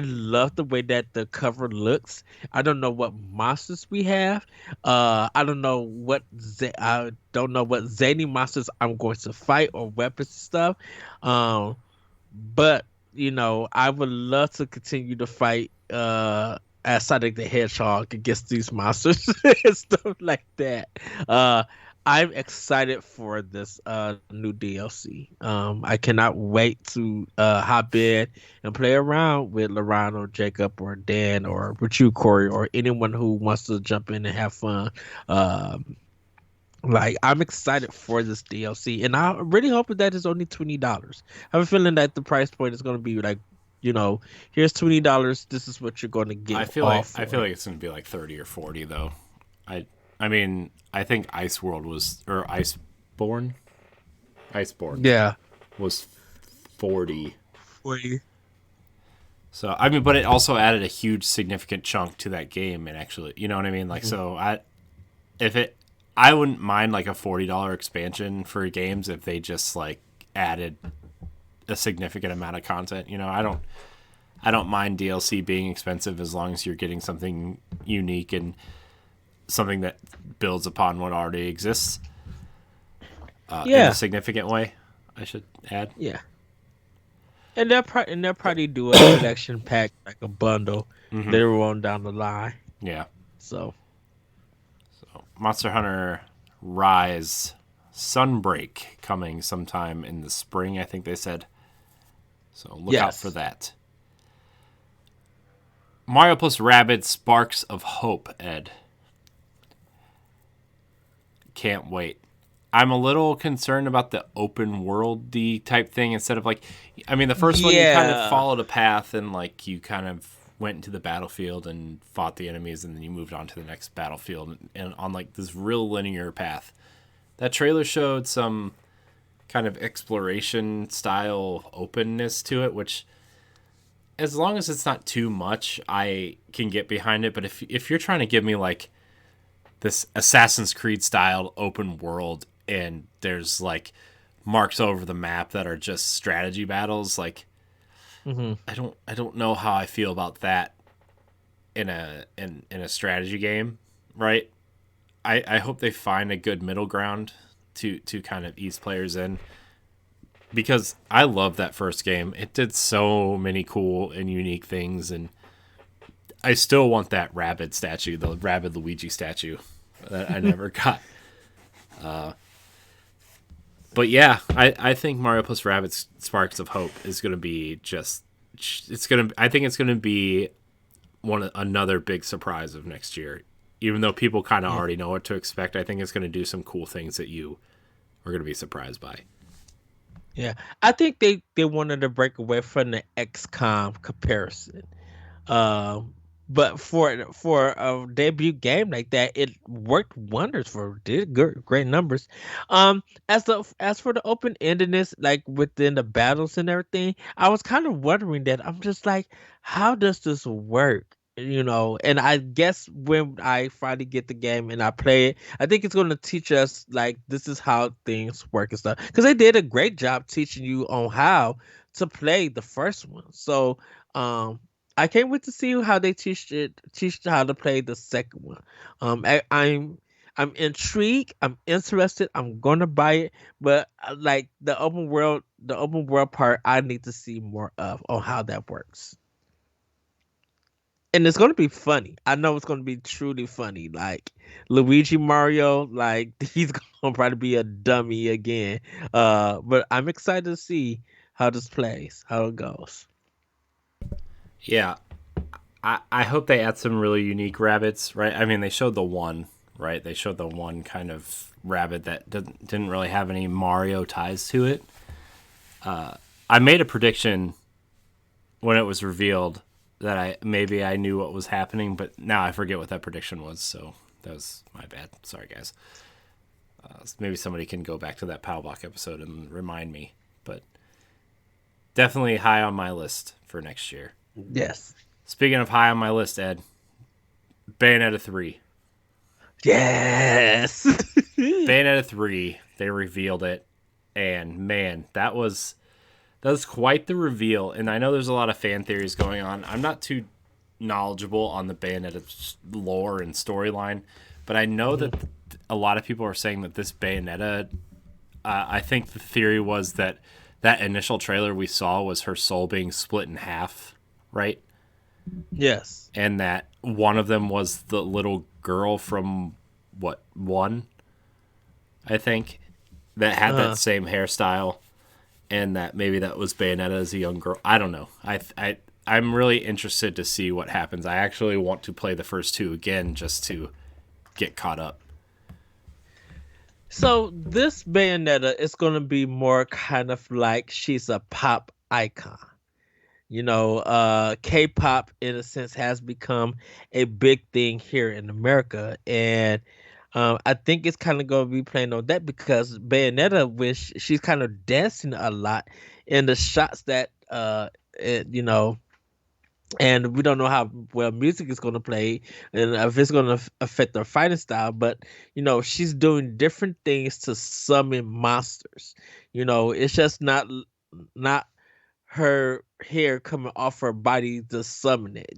love the way that the cover looks. I don't know what monsters we have. I don't know what zany monsters I'm going to fight or weapons and stuff. But you know, I would love to continue to fight as Sonic the Hedgehog against these monsters and stuff like that. Uh I'm excited for this new DLC. I cannot wait to hop in and play around with Laron or Jacob or Dan or with you, Corey, or anyone who wants to jump in and have fun. Um, like I'm excited for this DLC, and I really hope that it's only $20. I have a feeling that the price point is going to be like, you know, here's $20. This is what you're going to get all I for feel it. like it's gonna be like 30 or 40 though. I I mean I think Ice World was or Iceborne Iceborne Yeah, was 40. 40. So I mean, but it also added a huge significant chunk to that game, and actually, you know what I mean. Like, Mhm. so if it, I wouldn't mind like a $40 expansion for games if they just like added a significant amount of content. You know, I don't mind DLC being expensive as long as you're getting something unique and something that builds upon what already exists in a Yeah, significant way. I should add. yeah. And they'll probably do a collection pack like a bundle Hmm. later on down the line. Yeah. So Monster Hunter Rise Sunbreak coming sometime in the spring, I think they said. So look out for yes, that. Mario plus Rabbids Sparks of Hope, Ed. Can't wait. I'm a little concerned about the open worldy type thing instead of like, I mean, the first one you kind of yeah. followed a path and like you kind of went into the battlefield and fought the enemies and then you moved on to the next battlefield and on like this real linear path. That trailer showed some kind of exploration style openness to it, which as long as it's not too much, I can get behind it. But if you're trying to give me like this Assassin's Creed style open world and there's like marks over the map that are just strategy battles, like Hmm. I don't know how I feel about that in a strategy game, right? I hope they find a good middle ground to kind of ease players in, because I love that first game. It did so many cool and unique things, and I still want that rabbit statue, the rabbit Luigi statue that I never got. But yeah, I think Mario plus Rabbids Sparks of Hope is going to be just I think it's going to be another big surprise of next year. Even though people kind of already know what to expect, I think it's going to do some cool things that you are going to be surprised by. Yeah, I think they wanted to break away from the XCOM comparison. Um, but for a debut game like that, it worked wonders for did great numbers. As for the open endedness, like within the battles and everything, I was kind of wondering that. I'm just like, how does this work? And I guess when I finally get the game and I play it, I think it's going to teach us like this is how things work and stuff. Because they did a great job teaching you on how to play the first one. So um I can't wait to see how they teach how to play the second one. I'm intrigued. I'm interested. I'm gonna buy it, but like the open world part, I need to see more of on how that works. And it's gonna be funny. I know it's gonna be truly funny. Like Luigi Mario, like he's gonna probably be a dummy again. But I'm excited to see how this plays, how it goes. Yeah, I hope they add some really unique rabbits, right? I mean, they showed the one, right? They showed the one kind of rabbit that didn't really have any Mario ties to it. I made a prediction when it was revealed that I knew what was happening, but now I forget what that prediction was. So that was my bad. Sorry, guys. Maybe somebody can go back to that Powbach episode and remind me. But definitely high on my list for next year. Yes. Speaking of high on my list, Ed, Bayonetta 3. Yes. Bayonetta 3, they revealed it, and man, that was quite the reveal. And I know there's a lot of fan theories going on. I'm not too knowledgeable on the Bayonetta lore and storyline, but I know that a lot of people are saying that this Bayonetta, I think the theory was that initial trailer we saw was her soul being split in half, right? Yes. And that one of them was the little girl from one, I think, that had that same hairstyle, and that maybe that was Bayonetta as a young girl. I don't know. I'm really interested to see what happens. I actually want to play the first two again just to get caught up. So this Bayonetta is going to be more kind of like she's a pop icon. K-pop in a sense has become a big thing here in America, and I think it's kind of going to be playing on that because Bayonetta, which she's kind of dancing a lot in the shots that it, you know, and we don't know how well music is going to play and if it's going to affect her fighting style, but she's doing different things to summon monsters. It's just not her hair coming off her body to summon it.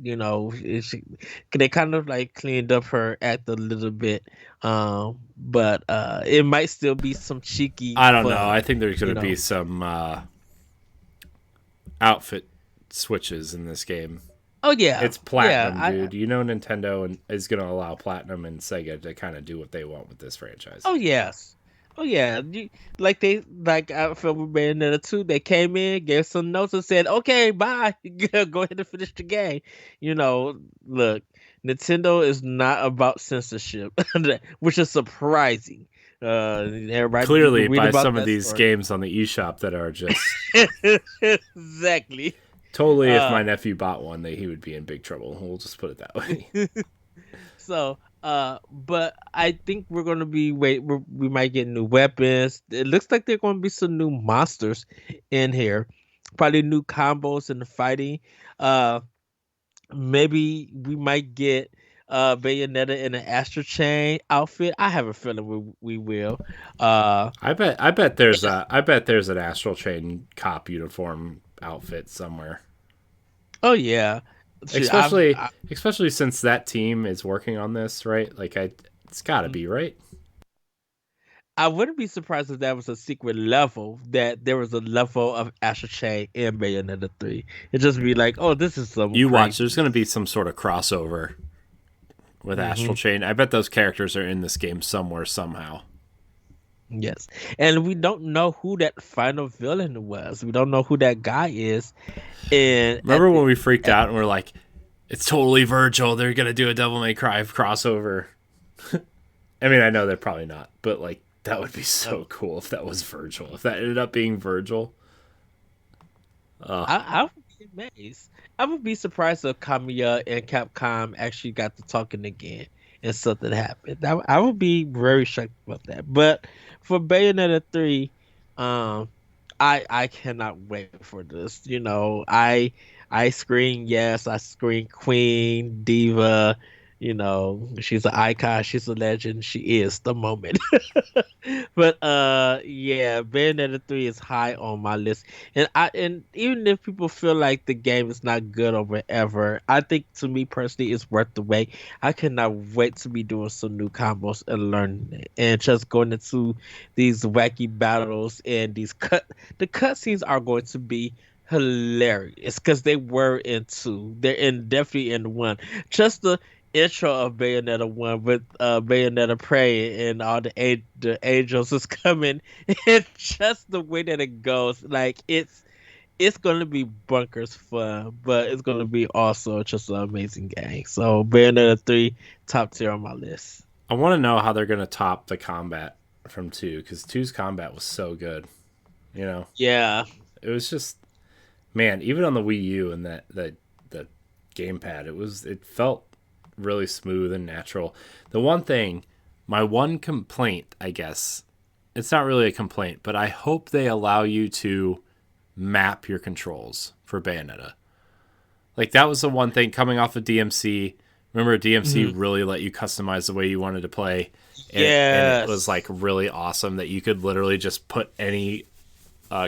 They kind of like cleaned up her act a little bit, but it might still be some cheeky I don't fun, know. I think there's going to be some outfit switches in this game. Oh yeah, It's Platinum, yeah, dude. Nintendo is going to allow Platinum and Sega to kind of do what they want with this franchise. Oh yes. Oh yeah. I felt with Bayonetta 2, they came in, gave some notes and said, okay, bye. Go ahead and finish the game. Look, Nintendo is not about censorship, which is surprising. Everybody Clearly, read by about some of that these story. games on the eShop that are just Exactly. totally. If my nephew bought one, he would be in big trouble. We'll just put it that way. So, but I think we're gonna we might get new weapons. It looks like there are gonna be some new monsters in here, probably new combos in the fighting. Uh, Maybe we might get Bayonetta in an Astro Chain outfit. I have a feeling we will. Uh, I bet there's an Astral Chain cop uniform outfit somewhere. oh yeah, Shoot, Especially since that team is working on this, right? Like it's got to be, right? I wouldn't be surprised if that was a secret level, that there was a level of Astral Chain in Bayonetta 3. It'd just be like, oh, this is some You watch, there's going to be craziness. some sort of crossover with Astral Hmm. Chain. I bet those characters are in this game somewhere, somehow. Yes. And we don't know who that final villain was. We don't know who that guy is. And Remember when we freaked out and we're like, it's totally Virgil. They're going to do a Devil May Cry crossover. I mean, I know they're probably not, but like, that would be so oh, cool if that was Virgil. If that ended up being Virgil. I would be amazed. I would be surprised if Kamiya and Capcom actually got to talking again and something happened. I would be very shocked about that. But for Bayonetta 3, um, I cannot wait for this. I scream yes, I scream Queen, Diva. She's an icon, she's a legend, she is the moment. But yeah, Bayonetta 3 is high on my list. And even if people feel like the game is not good or whatever, I think to me personally it's worth the wait. I cannot wait to be doing some new combos and learning it. And just going into these wacky battles and the cutscenes are going to be hilarious because they were in two. They're definitely in one. Just the intro of Bayonetta 1 with Bayonetta praying and all the angels is coming, and just the way that it goes, like it's gonna be bunkers fun, but it's gonna be also just an amazing game. So Bayonetta 3, top tier on my list. I want to know how they're going to top the combat from 2, because two's combat was so good. You know, Yeah. it was just, man, even on the Wii U and that gamepad, it felt really smooth and natural. The one thing, my one complaint, I guess, it's not really a complaint, but I hope they allow you to map your controls for Bayonetta. Like, that was the one thing coming off of DMC. Remember, DMC Mhm. really let you customize the way you wanted to play, and it was like Yes. really awesome that you could literally just put any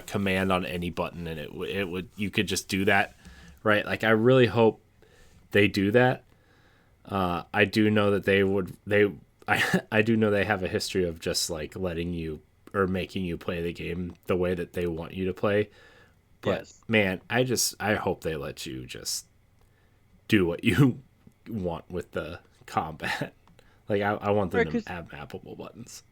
command on any button, and it would you could just do that, right? Like, I really hope they do that. I do know that I do know they have a history of just like letting you or making you play the game the way that they want you to play. But Yes. man, I hope they let you just do what you want with the combat. Like, I want them Right, to cause have mappable buttons.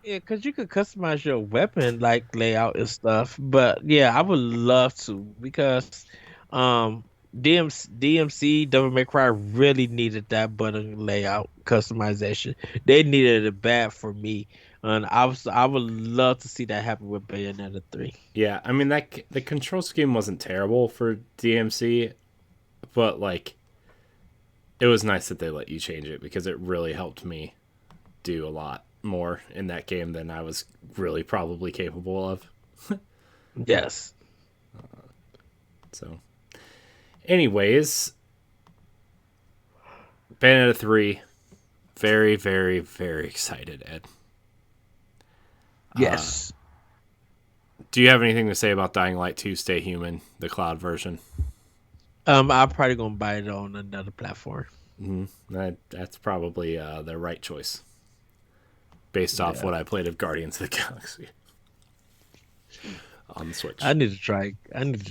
yeah, cause you could customize your weapon like layout and stuff. But yeah, I would love to because um DMC Devil May Cry really needed that button layout customization. They needed it bad for me. And I would love to see that happen with Bayonetta 3. Yeah, I mean that the control scheme wasn't terrible for DMC, but like it was nice that they let you change it because it really helped me do a lot more in that game than I was really probably capable of. Yes. So, anyways, Bayonetta 3, very, very, very excited, Ed. Yes. Do you have anything to say about Dying Light 2 Stay Human, the cloud version? I'm probably gonna buy it on another platform. That's probably the right choice based off Yeah. what I played of Guardians of the Galaxy on the Switch. I need to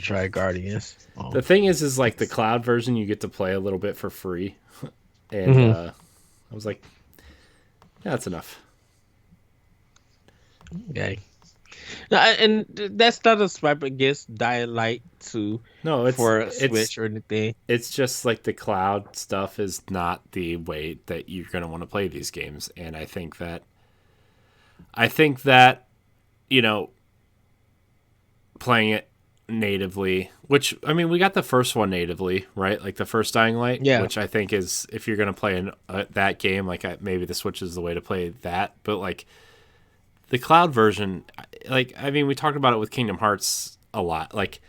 try Guardians. The Oh. thing is like the cloud version, you get to play a little bit for free, and Hmm. I was like, yeah, that's enough. Okay. No, and that's not a swipe against Dying Light 2 No, for a Switch or anything. it's just like the cloud stuff is not the way that you're gonna want to play these games, and I think that you know playing it natively, which I mean we got the first one natively, right? Like the first Dying Light, Yeah. which I think is if you're gonna play that game, like maybe the Switch is the way to play that, but like the cloud version, like I mean we talked about it with Kingdom Hearts a lot, like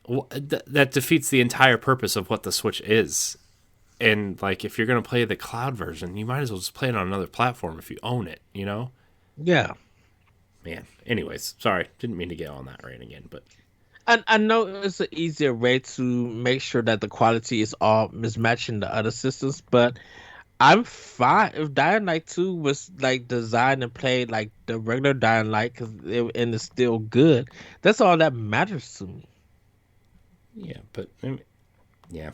that defeats the entire purpose of what the Switch is. And like, if you're gonna play the cloud version, you might as well just play it on another platform if you own it. You know, Yeah. man. Anyways, sorry, didn't mean to get on that rant again, but I know it's an easier way to make sure that the quality is all mismatching the other systems, but I'm fine if Dying Light 2 was like designed and played like the regular Dying Light and it's still good. That's all that matters to me. Yeah, but yeah,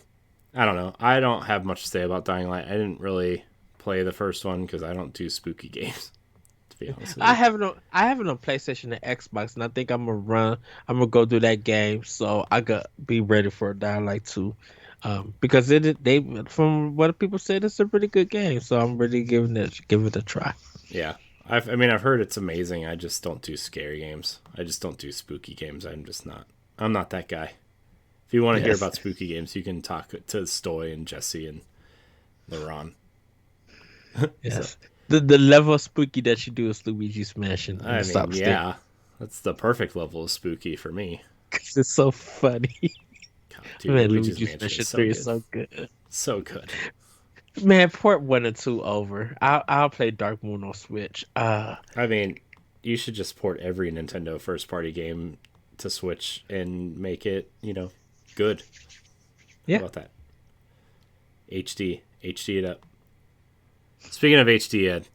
I don't know. I don't have much to say about Dying Light. I didn't really play the first one because I don't do spooky games. To be honest with you. I have it on PlayStation and Xbox, and I think I'm gonna go do that game, so I could be ready for Dying Light 2. Because they from what people said, it's a pretty good game, so I'm really give it a try. Yeah, I've heard it's amazing. I just don't do scary games. I just don't do spooky games. I'm just not. I'm not that guy. If you want to hear Yes, about spooky games, you can talk to Stoy and Jesse and LeRon. So yes. The level of spooky that you do is Luigi smashing in I the mean, stop stick. yeah, that's the perfect level of spooky for me. 'Cause it's so funny. God, dude, Man, Luigi's Luigi Mansion is Special so 3 is good, so good. so good. Man, port 1 and 2 over. I'll play Dark Moon on Switch. I mean, you should just port every Nintendo first party game to Switch and make it, good. How Yeah. about that? HD it up. Speaking of HD, Ed,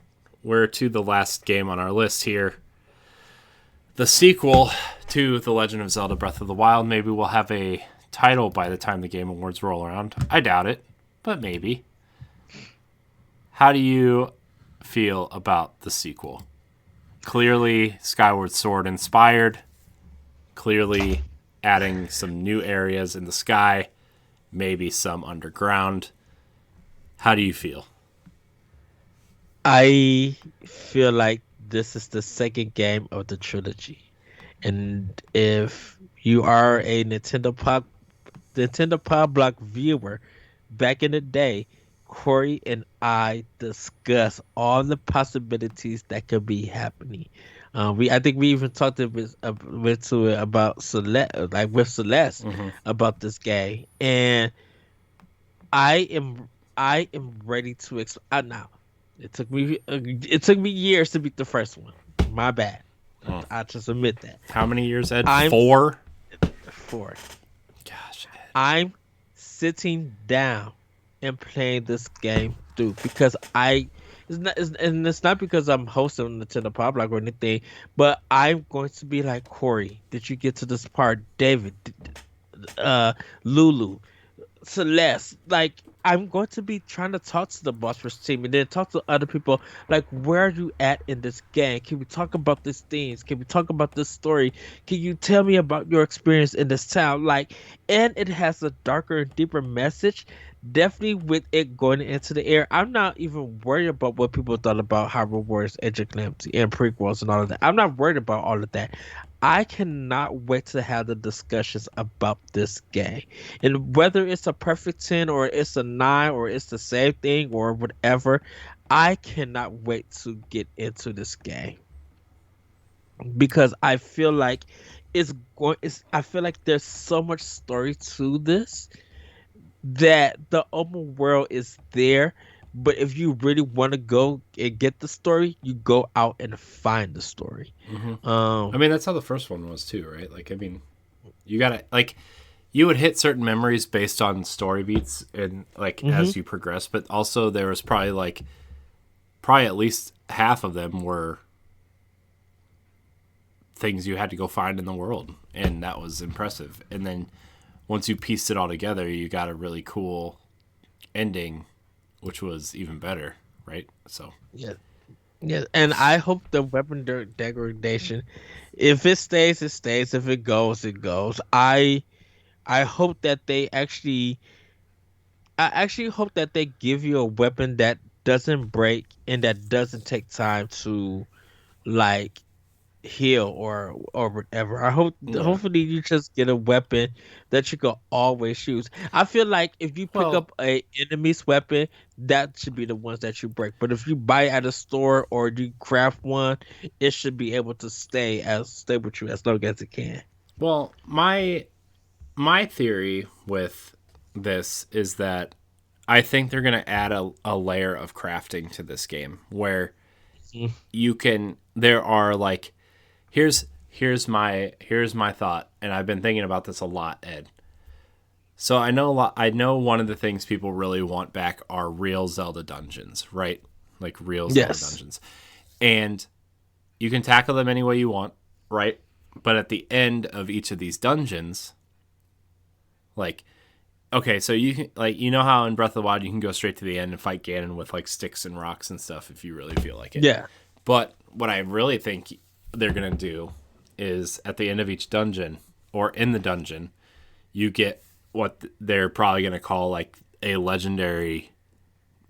we're to the last game on our list here. The sequel to The Legend of Zelda Breath of the Wild. Maybe we'll have a title by the time the Game Awards roll around. I doubt it, but maybe. How do you feel about the sequel? Clearly Skyward Sword inspired, clearly adding some new areas in the sky, maybe some underground. How do you feel? I feel like this is the second game of the trilogy. And if you are a Nintendo Pop Block viewer, back in the day, Corey and I discussed all the possibilities that could be happening. I think we even talked to it about Celeste, like with Celeste, Mm-hmm. about this game, and I am I am ready to now. It took me years to beat the first one. My bad. Mm. I just admit that. How many years, Ed? I'm 4? for it. Gosh, Ed. I'm sitting down and playing this game through because and it's not because I'm hosting Nintendo Pop Block or anything, but I'm going to be like Corey. Did you get to this part, David? Lulu, Celeste, like I'm going to be trying to talk to the boss rush team and then talk to other people. Like, where are you at in this game? Can we talk about these things? Can we talk about this story? Can you tell me about your experience in this town? Like, and it has a darker and deeper message. Definitely with it going into the air. I'm not even worried about what people thought about Hyrule Warriors Edge of Calamity and prequels and all of that. I'm not worried about all of that. I cannot wait to have the discussions about this game. And whether it's a perfect 10 or it's a 9 or it's the same thing or whatever, I cannot wait to get into this game because I feel like I feel like there's so much story to this that the open world is there, but if you really want to go and get the story, you go out and find the story. Mm-hmm. I Um mean, that's how the first one was too, right? Like, I mean, you gotta like you would hit certain memories based on story beats and like mhm. as you progress, but also there was probably at least half of them were things you had to go find in the world, and that was impressive. And then once you pieced it all together, you got a really cool ending, which was even better, right? So Yeah. Yeah, and I hope the weapon degradation, if it stays, it stays. If it goes, it goes. I hope that I actually hope that they give you a weapon that doesn't break and that doesn't take time to like heal or whatever. yeah. Hopefully you just get a weapon that you can always use. I feel like if you pick Well, up a enemy's weapon, that should be the ones that you break. But if you buy at a store or you craft one, it should be able to stay with you as long as it can. my theory with this is that I think they're going to add a layer of crafting to this game where Mhm. there are like here's my thought, and I've been thinking about this a lot, Ed. So I know a lot. I know one of the things people really want back are real Zelda dungeons, right? Like real Zelda Yes. dungeons, and you can tackle them any way you want, right? But at the end of each of these dungeons, like, okay, so you can, like, you know how in Breath of the Wild you can go straight to the end and fight Ganon with like sticks and rocks and stuff if you really feel like it. Yeah. But what I really think they're gonna do is at the end of each dungeon or in the dungeon, you get what they're probably gonna call like a legendary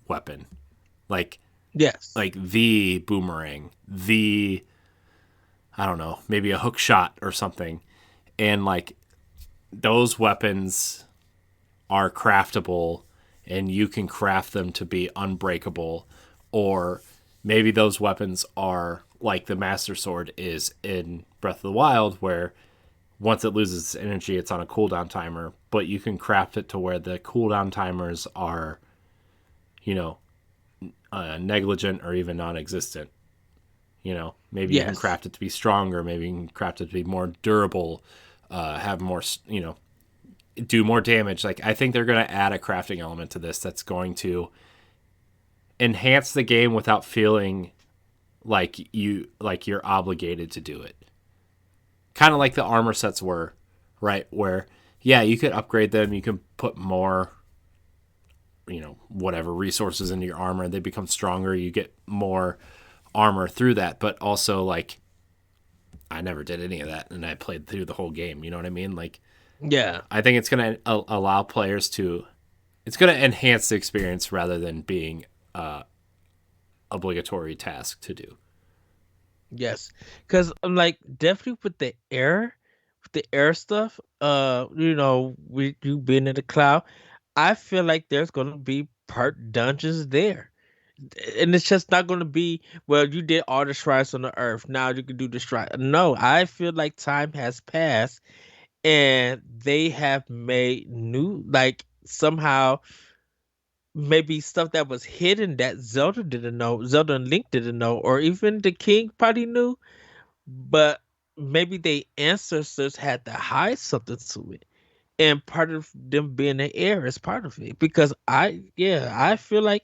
weapon, like Yes. like the boomerang, the I don't know, maybe a hook shot or something, and like those weapons are craftable and you can craft them to be unbreakable, or maybe those weapons are like the Master Sword is in Breath of the Wild, where once it loses its energy, it's on a cooldown timer, but you can craft it to where the cooldown timers are, you know, negligent or even non existent. You know, maybe you can Yes. craft it to be stronger, maybe you can craft it to be more durable, have more, do more damage. Like, I think they're going to add a crafting element to this that's going to enhance the game without feeling like you're obligated to do it. Kind of like the armor sets were, right? Where yeah, you could upgrade them, you can put more, whatever resources into your armor, they become stronger, you get more armor through that, but also like I never did any of that and I played through the whole game, you know what I mean? Like Yeah. I think it's going to allow players to it's going to enhance the experience rather than being obligatory task to do. Yes. Because I'm like definitely with the air stuff. We you being in the cloud, I feel like there's gonna be part dungeons there. And it's just not going to be, well, you did all the shrines on the earth, now you can do the shrine. No, I feel like time has passed and they have made new, like somehow maybe stuff that was hidden that Zelda didn't know, Zelda and Link didn't know, or even the king probably knew, but maybe they ancestors had to hide something to it, and part of them being the heir is part of it, because I feel like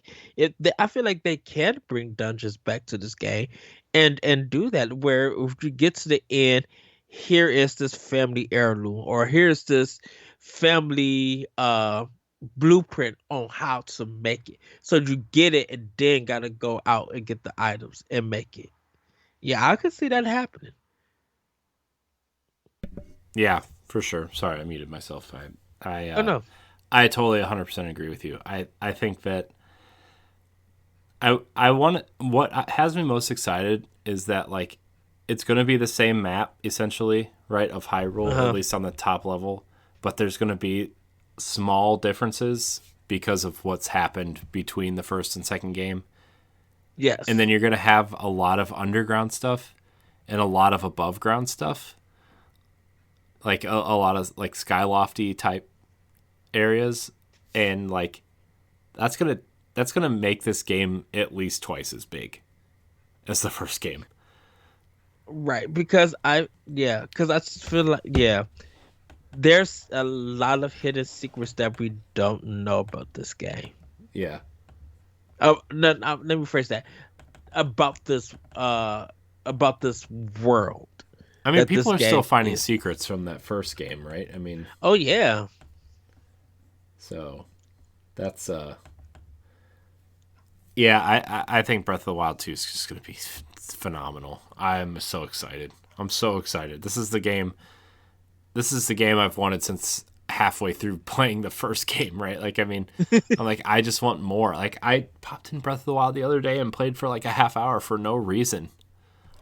I feel like they can bring dungeons back to this game and do that, where if you get to the end, here is this family heirloom, or here's this family blueprint on how to make it, so you get it and then gotta go out and get the items and make it. Yeah, I could see that happening. Yeah, for sure. Sorry, I muted myself. I Oh no. I totally 100% agree with you. I think that I want what has me most excited is that like it's going to be the same map essentially, right, of Hyrule at Uh-huh. least on the top level, but there's going to be small differences because of what's happened between the first and second game. And Yes. then you're going to have a lot of underground stuff and a lot of above ground stuff, like a lot of like skylofty type areas, and like that's gonna that's gonna make this game at least twice as big as the first game. Right, because because I just feel like, there's a lot of hidden secrets that we don't know about this game. Yeah, Oh, no, no, let me phrase that. About about this world I mean that people this are still game finding is. secrets from that first game, right? I mean, Oh yeah. so that's yeah. I think Breath of the Wild 2 is just gonna be phenomenal. I'm so excited. I'm so excited. This is the game. This is the game I've wanted since halfway through playing the first game, right? Like, I mean, I'm like, I just want more. Like, I popped in Breath of the Wild the other day and played for like a half hour for no reason.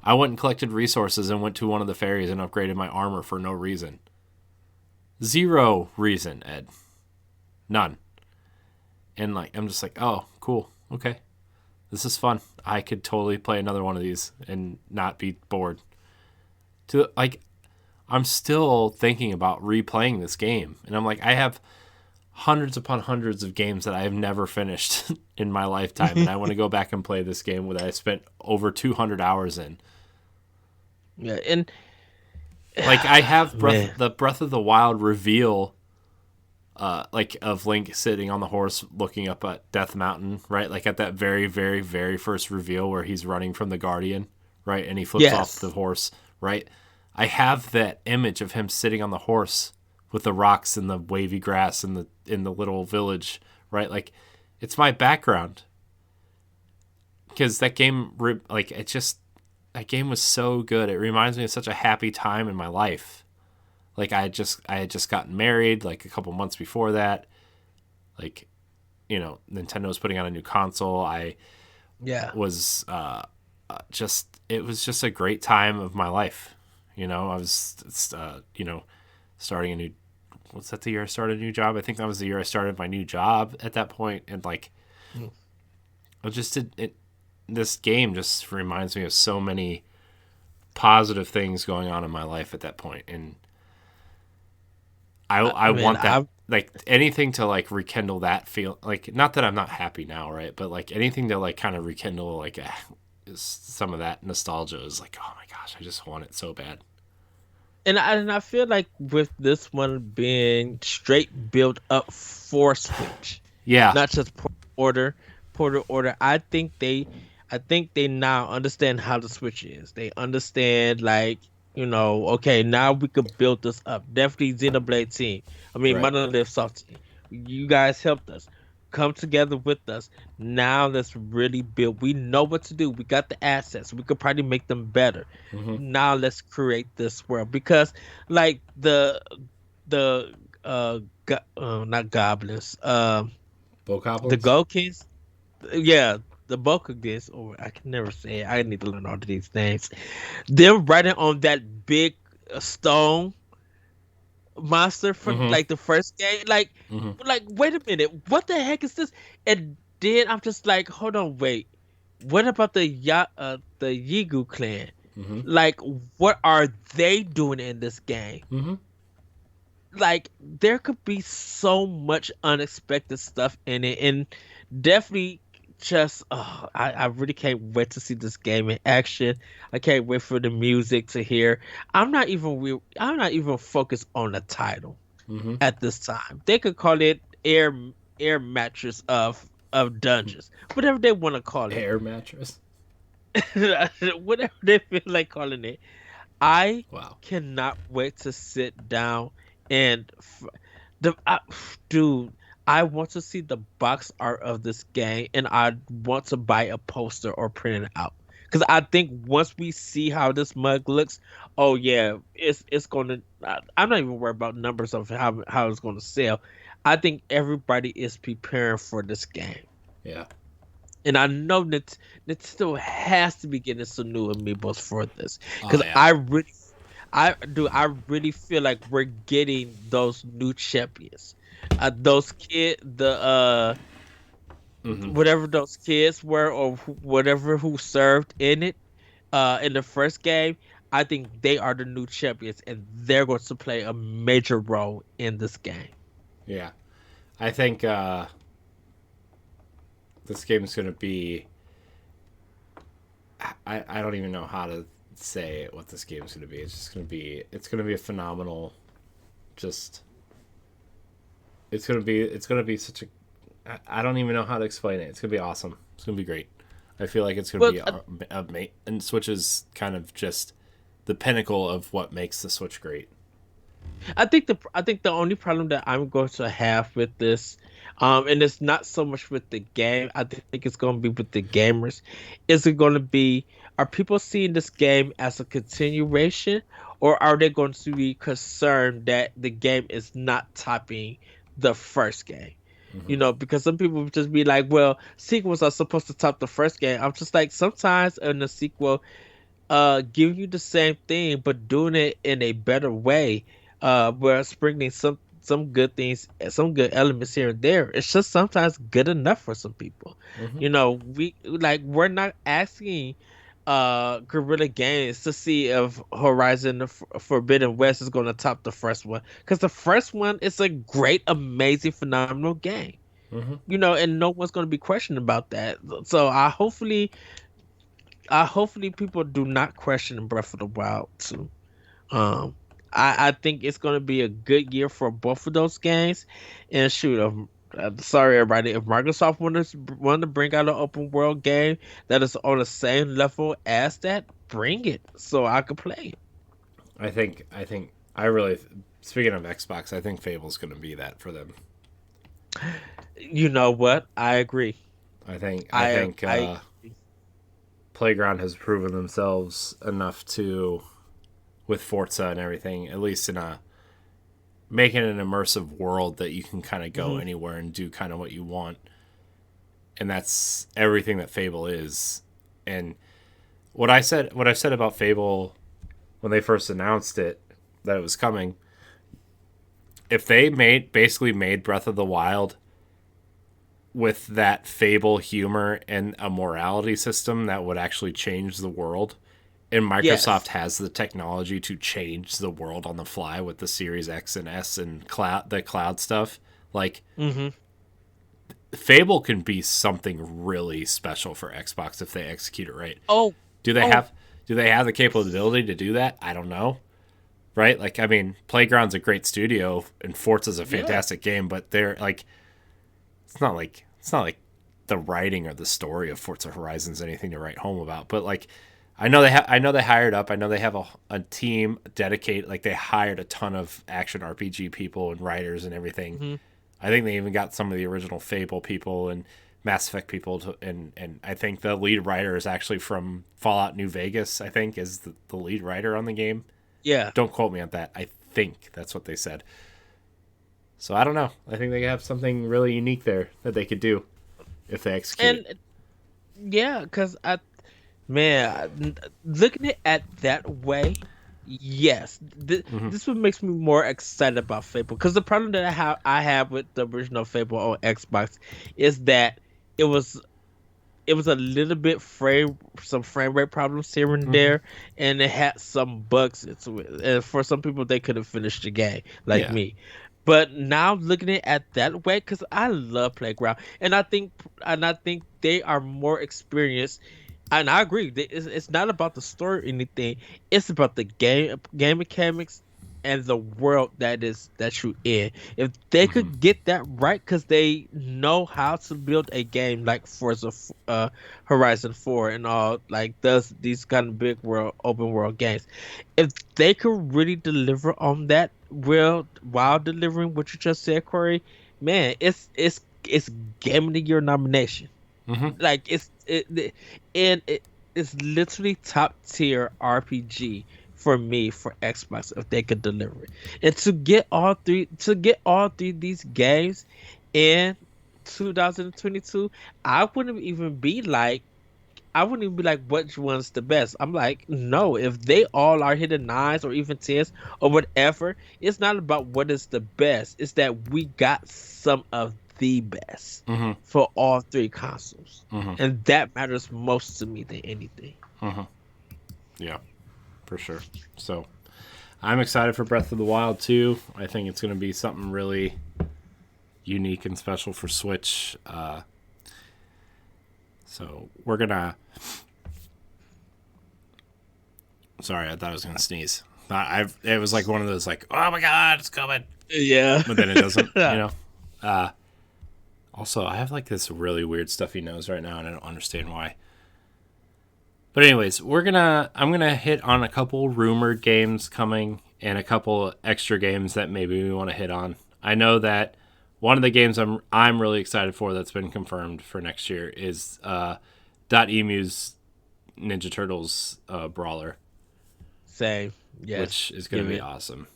I went and collected resources and went to one of the fairies and upgraded my armor for no reason. Zero reason, Ed. None. And like, I'm just like, oh, cool. Okay. This is fun. I could totally play another one of these and not be bored. To like, I'm still thinking about replaying this game. And I'm like, I have hundreds upon hundreds of games that I have never finished in my lifetime. And I want to go back and play this game that I spent over 200 hours in. Yeah, and Like, I have man. the Breath of the Wild reveal like of Link sitting on the horse looking up at Death Mountain, right? Like at that very, very, very first reveal where he's running from the Guardian, right? And he flips off the Yes. horse, right? I have that image of him sitting on the horse with the rocks and the wavy grass in the little village, right? Like it's my background because that game, like it just that game was so good. It reminds me of such a happy time in my life. Like I had just gotten married like a couple months before that. Like, Nintendo was putting out a new console. I Yeah. was just it was just a great time of my life. I was starting a new. What's that? The year I started a new job. I think that was the year I started my new job at that point, and like Mm. I just did it. This game just reminds me of so many positive things going on in my life at that point, and I Man, want that I like anything to like rekindle that feel like not that I'm not happy now, right? But like anything to like kind of rekindle like some of that nostalgia is like, oh my gosh, I just want it so bad. and I feel like with this one being straight built up for Switch, Yeah. not just Porter order. I think they now understand how the Switch is. They understand like, okay, now we could build this up. Definitely Xenoblade team. I mean Right. Monolith Soft team. You guys helped us. Come together with us. Now let's really build. We know what to do. We got the assets. We could probably make them better. Mm-hmm. Now let's create this world because like the not goblins, the Bokoblins. Gokins, yeah, the bulk of this, or I can never say it. I need to learn all of these names. Them riding on that big stone monster for Mm-hmm. like the first game, like, Mm-hmm. wait a minute, what the heck is this? And then I'm just like, hold on, wait, what about the Yigu clan? Mm-hmm. Like, what are they doing in this game? Mm-hmm. Like, there could be so much unexpected stuff in it, and definitely just I really can't wait to see this game in action. I can't wait for the music to hear. I'm not even focused on the title Mm-hmm. at this time. They could call it air mattress of dungeons, whatever they want to call it. Air mattress. Whatever they feel like calling it. I Wow. cannot wait to sit down and the dude. I want to see the box art of this game, and I want to buy a poster or print it out. Because I think once we see how this mug looks, oh yeah, it's gonna. I'm not even worried about numbers of how it's gonna sell. I think everybody is preparing for this game, Yeah. and I know that Nintendo has to be getting some new amiibos for this Oh because yeah. I really feel like we're getting those new champions. Those kid the Mm-hmm. whatever those kids were or whatever who served in the first game, I think they are the new champions and they're going to play a major role in this game. Yeah. I think this game is going to be. I don't even know how to say what this game is going to be. It's just going to be. It's going to be a phenomenal. Just. It's going to be. It's going to be such a. I don't even know how to explain it. It's going to be awesome. It's going to be great. I feel like it's going to Well, be and Switch is kind of just the pinnacle of what makes the Switch great. I think the only problem that I'm going to have with this, and it's not so much with the game. I think it's going to be with the gamers. Is it going to be? Are people seeing this game as a continuation, or are they going to be concerned that the game is not topping the first game? Mm-hmm. Because some people would just be like, "Well, sequels are supposed to top the first game." I'm just like, sometimes in a sequel giving you the same thing but doing it in a better way, where sprinkling some good things, some good elements here and there. It's just sometimes good enough for some people. Mm-hmm. We're not asking Guerrilla Games to see if Horizon Forbidden West is going to top the first one, because the first one is a great, amazing, phenomenal game. Mm-hmm. And no one's going to be questioning about that. So I hopefully people do not question Breath of the Wild 2. Um, I think it's going to be a good year for both of those games. And shoot, sorry everybody, if Microsoft want to bring out an open world game that is on the same level as that, bring it so I could play it. I really, speaking of Xbox, I think Fable's going to be that for them. You know what? I agree. I I think I Playground has proven themselves enough to, with Forza and everything, at least in a making an immersive world that you can kind of go mhm. anywhere and do kind of what you want, and that's everything that Fable is. And what I said about Fable when they first announced it that it was coming, if they basically made Breath of the Wild with that Fable humor and a morality system that would actually change the world, and Microsoft Yes. has the technology to change the world on the fly with the Series X and S and cloud stuff, like Hmm. Fable can be something really special for Xbox if they execute it right. Oh, Do they oh, have the capability to do that? I don't know. Right? Like, I mean, Playground's a great studio and Forza's a yeah. fantastic game, but they're like it's not like the writing or the story of Forza Horizon's anything to write home about. But like, I know they hired up. I know they have a team dedicated. Like, they hired a ton of action RPG people and writers and everything. Hmm. I think they even got some of the original Fable people and Mass Effect people and I think the lead writer is actually from Fallout New Vegas. I think is the lead writer on the game. Yeah. Don't quote me on that. I think that's what they said. So I don't know. I think they have something really unique there that they could do if they execute it. And yeah, because looking at that way, yes, Mm-hmm. this what makes me more excited about Fable. Because the problem that I have with the original Fable on Xbox is that it was it was a little bit some frame rate problems here and Mm-hmm. there, and it had some bugs into it. And for some people, they couldn't finish the game, like Yeah. me. But now looking at that way, because I love Playground, and I think they are more experienced. And I agree, it's not about the story or anything. It's about the game mechanics and the world that you in. If they Mm-hmm. could get that right, because they know how to build a game like Horizon 4 and all, like does these kind of big world open world games. If they could really deliver on that well while delivering what you just said, Corey, man, it's game of the year nomination. Mm-hmm. Like and it's literally top tier RPG for me for Xbox if they could deliver it. And to get all three of these games in 2022, I wouldn't even be like I wouldn't even be like which one's the best. I'm like, no, if they all are hitting nines or even tens or whatever, it's not about what is the best. It's that we got some of the best Mm-hmm. for all three consoles. Mm-hmm. And that matters most to me than anything. Mm-hmm. Yeah, for sure. So I'm excited for Breath of the Wild too. I think it's going to be something really unique and special for Switch. So we're gonna. Sorry, I thought I was gonna sneeze. It was like one of those like, oh my god, it's coming, Yeah. but then it doesn't. You know. Uh, Also, I have like this really weird stuffy nose right now, and I don't understand why. But anyways, I'm gonna hit on a couple rumored games coming and a couple extra games that maybe we want to hit on. I know that one of the games I'm really excited for that's been confirmed for next year is Emu's Ninja Turtles Brawler, Same. which Yes. is gonna Give be it. awesome.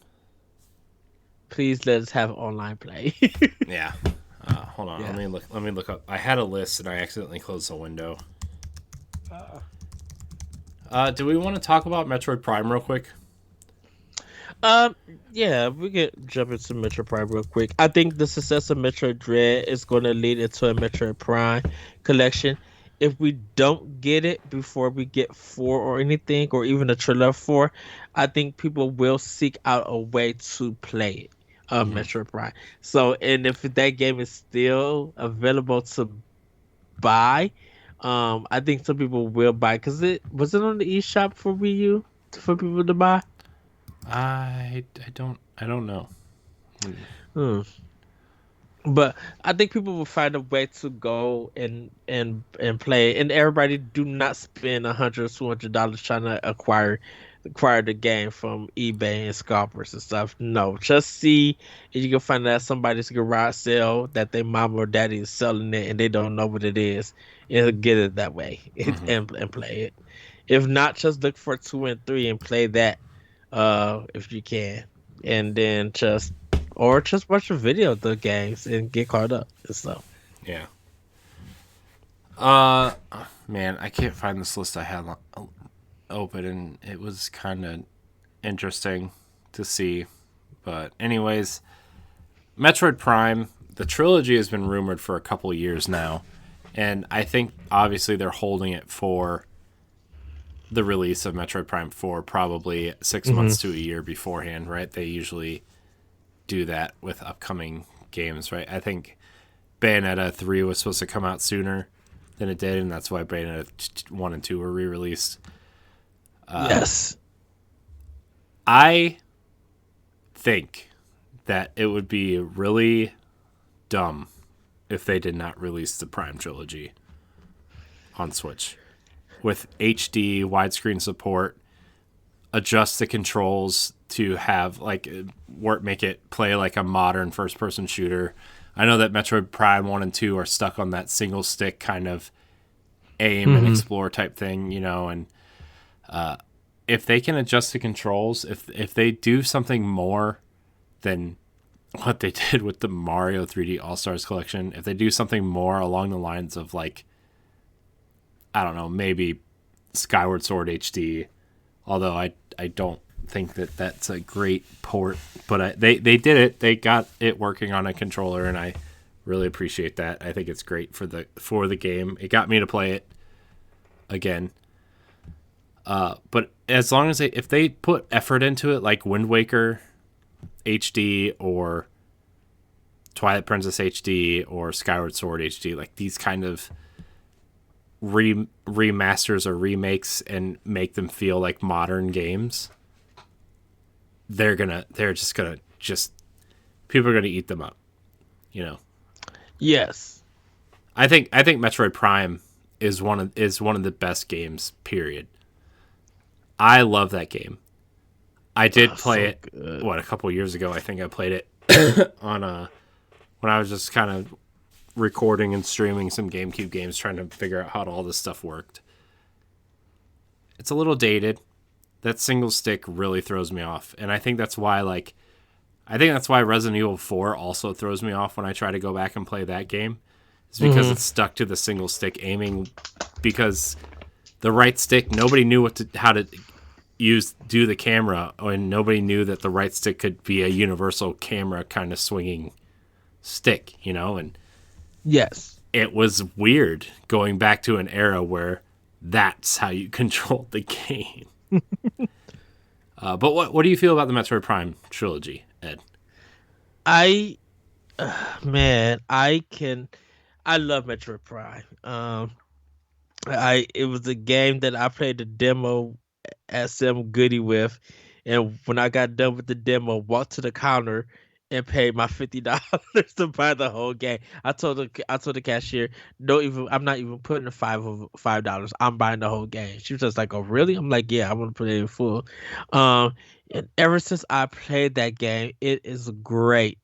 Please let us have online play. Yeah. Hold on. Yeah. Let me look up. I had a list and I accidentally closed the window. Uh, Do we want to talk about Metroid Prime real quick? Um, yeah, we could jump into Metroid Prime real quick. I think the success of Metroid Dread is going to lead into a Metroid Prime collection. If we don't get it before we get four or anything, or even a trailer of four, I think people will seek out a way to play it. Mm-hmm. Metroid Prime. So, and if that game is still available to buy, I think some people will buy because it was it on the eShop for Wii U for people to buy. I don't know. Hmm. But I think people will find a way to go and play. And everybody do not spend $100, $200 trying to acquire the game from eBay and scalpers and stuff. No, just see if you can find that somebody's garage sale that their mom or daddy is selling it and they don't know what it is, and get it that way and play it. If not, just look for 2 and 3 and play that if you can. And then just watch a video of the games and get caught up and stuff. Yeah. Uh, Man, I can't find this list I had open, and it was kind of interesting to see. But anyways, Metroid Prime, the trilogy has been rumored for a couple years now, and I think obviously they're holding it for the release of Metroid Prime 4 probably 6 months to a year beforehand, right? They usually do that with upcoming games, right? I think Bayonetta 3 was supposed to come out sooner than it did, and that's why Bayonetta 1 and 2 were re-released. Yes. I think that it would be really dumb if they did not release the Prime trilogy on Switch with HD widescreen support, adjust the controls to have like work, make it play like a modern first person shooter. I know that Metroid Prime 1 and 2 are stuck on that single stick kind of aim and explore type thing, and if they can adjust the controls, if they do something more than what they did with the Mario 3D All-Stars collection, if they do something more along the lines of like, I don't know, maybe Skyward Sword HD, although I don't think that that's a great port, but they did it. They got it working on a controller, and I really appreciate that. I think it's great for the game. It got me to play it again. But as long as if they put effort into it, like Wind Waker HD or Twilight Princess HD or Skyward Sword HD, like these kind of remasters or remakes and make them feel like modern games, they're just gonna people are gonna eat them up, Yes. I think Metroid Prime is one of the best games, period. I love that game. I did play So it good. a couple years ago. I think I played it on when I was just kind of recording and streaming some GameCube games, trying to figure out how all this stuff worked. It's a little dated. That single stick really throws me off, and I think that's why Resident Evil 4 also throws me off when I try to go back and play that game. It's because it's stuck to the single stick aiming, because the right stick, nobody knew how to do the camera, and nobody knew that the right stick could be a universal camera kind of swinging stick, and Yes. it was weird going back to an era where that's how you controlled the game. But what do you feel about the Metroid Prime trilogy, Ed? I Man, I love Metroid Prime. I It was a game that I played the demo at some goodie with, and when I got done with the demo, walked to the counter and paid my $50 to buy the whole game. I told the cashier, no, even I'm not even putting the $5. I'm buying the whole game. She was just like, "Oh, really?" I'm like, "Yeah, I want to play it full." Um, and ever since I played that game, it is great.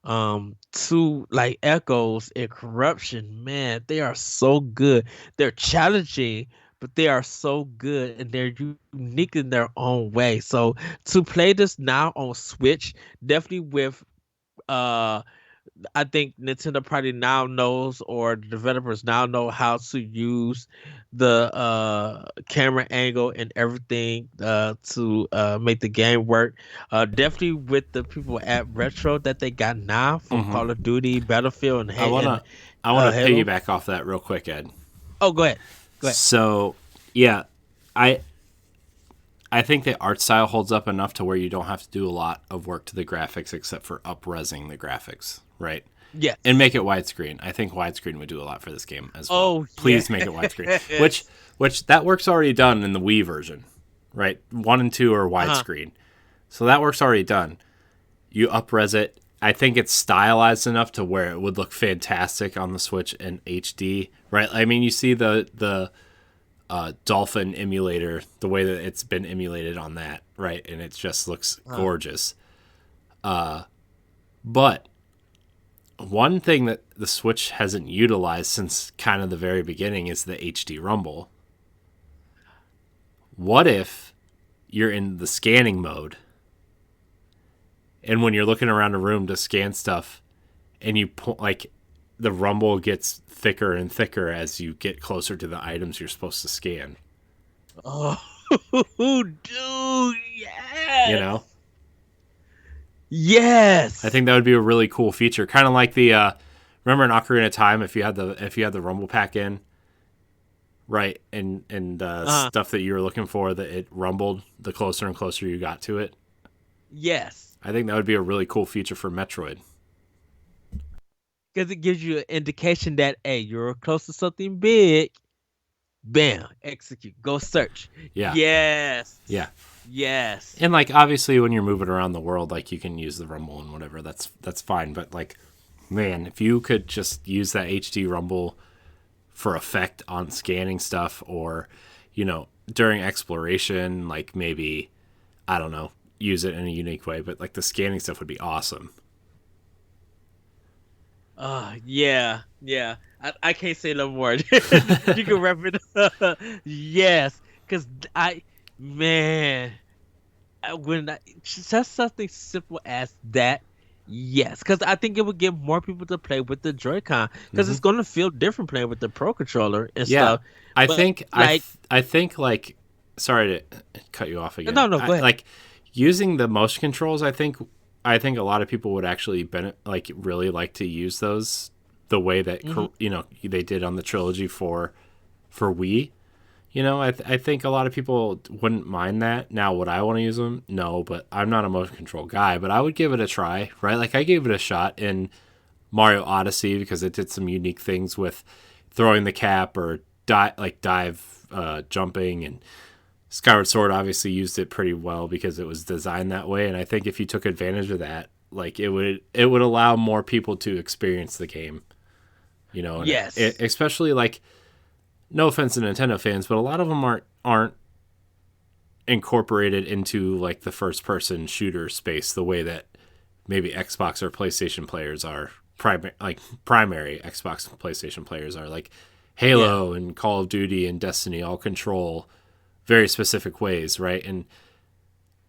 To like Echoes and Corruption, man, they are so good. They're challenging, but they are so good and they're unique in their own way. So to play this now on Switch, definitely with uh I think Nintendo probably now knows, or the developers now know how to use the camera angle and everything to make the game work. Definitely with the people at Retro that they got now from Call of Duty, Battlefield, and I and wanna I wanna Halo. piggyback off that real quick, Ed. Oh, go ahead. Go ahead. So yeah, I I think the art style holds up enough to where you don't have to do a lot of work to the graphics except for up-resing the graphics, right? And Yes. make it widescreen. I think widescreen would do a lot for this game as well. Oh, Please make it widescreen. yes. Which that work's already done in the Wii version, right? 1 and 2 are Uh-huh. widescreen. So that work's already done. You upres it. I think it's stylized enough to where it would look fantastic on the Switch in HD, right? I mean, you see the Dolphin emulator, the way that it's been emulated on that, right? And it just looks Uh, gorgeous. But one thing that the Switch hasn't utilized since kind of the very beginning is the HD Rumble. What if you're in the scanning mode, and when you're looking around a room to scan stuff, and like the rumble gets thicker and thicker as you get closer to the items you're supposed to scan? oh, dude, You know, yes, I yes. think that would be a really cool feature, kind of like the remember in Ocarina of Time, if you had the rumble pack in, right, and Uh, stuff that you were looking for, that it rumbled the closer and closer you got to it. yes, I think that would be a really cool feature for Metroid. because it gives you an indication that hey, you're close to something big. Bam, execute, go search. Yeah, Yes, yeah. yes. And like obviously when you're moving around the world, like you can use the rumble and whatever, that's fine. But like, man, if you could just use that HD rumble for effect on scanning stuff, or during exploration, like maybe, I don't know, use it in a unique way, but like the scanning stuff would be awesome. Yeah, yeah. I can't say no more. You can wrap it up. Yes, because man, when just something simple as that, yes, because I think it would get more people to play with the Joy-Con because Hmm. it's going to feel different playing with the Pro controller and Yeah, stuff. I But think like, I think like, sorry to cut you off again. no, no, I go ahead. like using the motion controls. I think a lot of people would actually like really like to use those the way that Hmm. they did on the trilogy for Wii. I think a lot of people wouldn't mind that. Now, would I want to use them? No, but I'm not a motion control guy. But I would give it a try, right? Like I gave it a shot in Mario Odyssey because it did some unique things with throwing the cap or dive jumping, and Skyward Sword obviously used it pretty well because it was designed that way. And I think if you took advantage of that, like it would allow more people to experience the game. And Yes, especially like, no offense to Nintendo fans, but a lot of them aren't incorporated into like the first person shooter space the way that maybe Xbox or PlayStation players are. Primary Xbox and PlayStation players are, like yeah, Halo and Call of Duty and Destiny all control very specific ways, right? And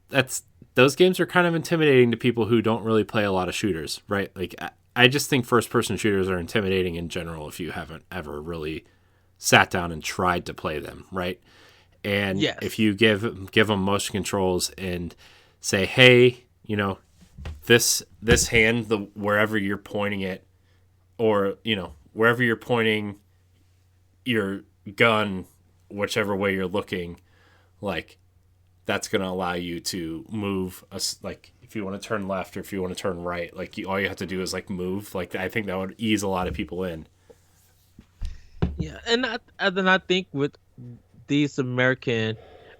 that's those games are kind of intimidating to people who don't really play a lot of shooters, right? Like I just think first person shooters are intimidating in general if you haven't ever really sat down and tried to play them, right? And if yes, you give them motion controls and say, hey, this hand, the wherever you're pointing it, or wherever you're pointing your gun, whichever way you're looking, like that's going to allow you to move us, like if you want to turn left or if you want to turn right, like all you have to do is like move. Like I think that would ease a lot of people in. yeah. And I think with these American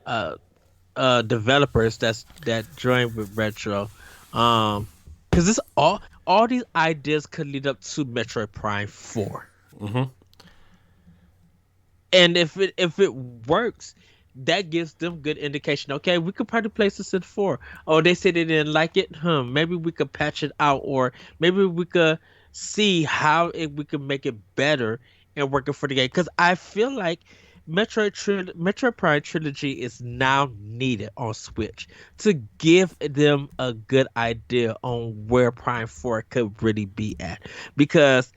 uh developers that join with retro, um because this all these ideas could lead up to Metroid Prime 4. Hmm. And if it works, that gives them good indication. Okay, we could probably place this in 4. Oh, they said they didn't like it. Maybe we could patch it out, or maybe we could see how we could make it better and work it for the game. Because I feel like Metroid Prime Trilogy is now needed on Switch to give them a good idea on where Prime 4 could really be at. Because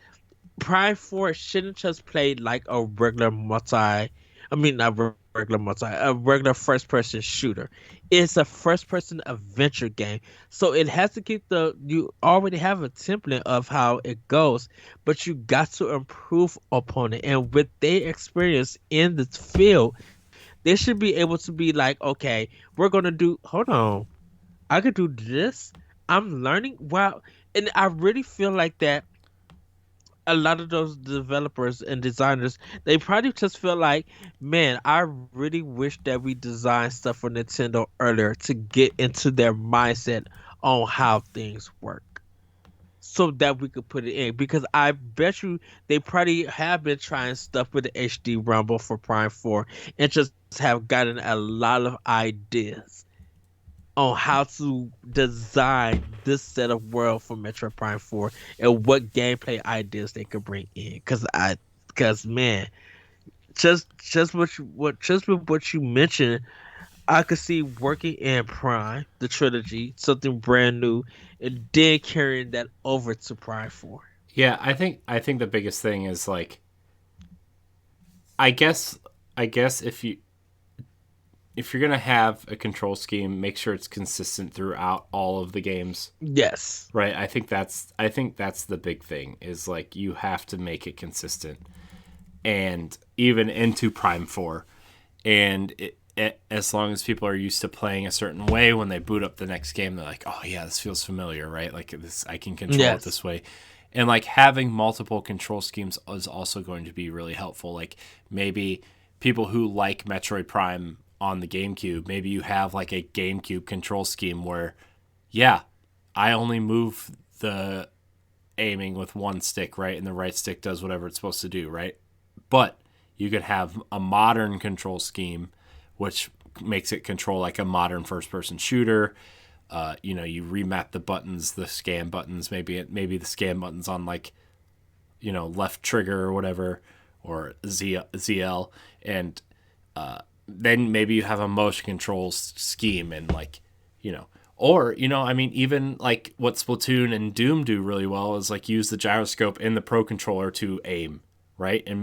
Prime 4 shouldn't just play like a regular not regular a regular first person shooter. It's a first person adventure game. So it has to keep you already have a template of how it goes, but you got to improve upon it. And with their experience in this field, they should be able to be like, okay, hold on, I could do this. I'm learning. Wow. And I really feel like that a lot of those developers and designers, they probably just feel like, man, I really wish that we designed stuff for Nintendo earlier to get into their mindset on how things work, so that we could put it in. Because I bet you they probably have been trying stuff with the HD Rumble for Prime 4 and just have gotten a lot of ideas on how to design this set of world for Metroid Prime 4 and what gameplay ideas they could bring in. Cause man, just just with what you mentioned, I could see working in Prime, the trilogy, something brand new, and then carrying that over to Prime 4. Yeah, I think the biggest thing is like I guess I guess if you're gonna have a control scheme, make sure it's consistent throughout all of the games. Yes. Right. I think that's the big thing is like you have to make it consistent and even into Prime 4. And as long as people are used to playing a certain way, when they boot up the next game, they're like, oh, yeah, this feels familiar, right? Like this, I can control it Yes. this way. And like having multiple control schemes is also going to be really helpful. Like maybe people who like Metroid Prime on the GameCube, maybe you have like a GameCube control scheme where, yeah, I only move the aiming with one stick, right? And the right stick does whatever it's supposed to do, right? But you could have a modern control scheme, which makes it control like a modern first person shooter. You remap the buttons, the scan buttons, maybe the scan buttons on like, left trigger or whatever, or ZL. And then maybe you have a motion control scheme and like, or, I mean, even like what Splatoon and Doom do really well is like use the gyroscope in the Pro Controller to aim, right? And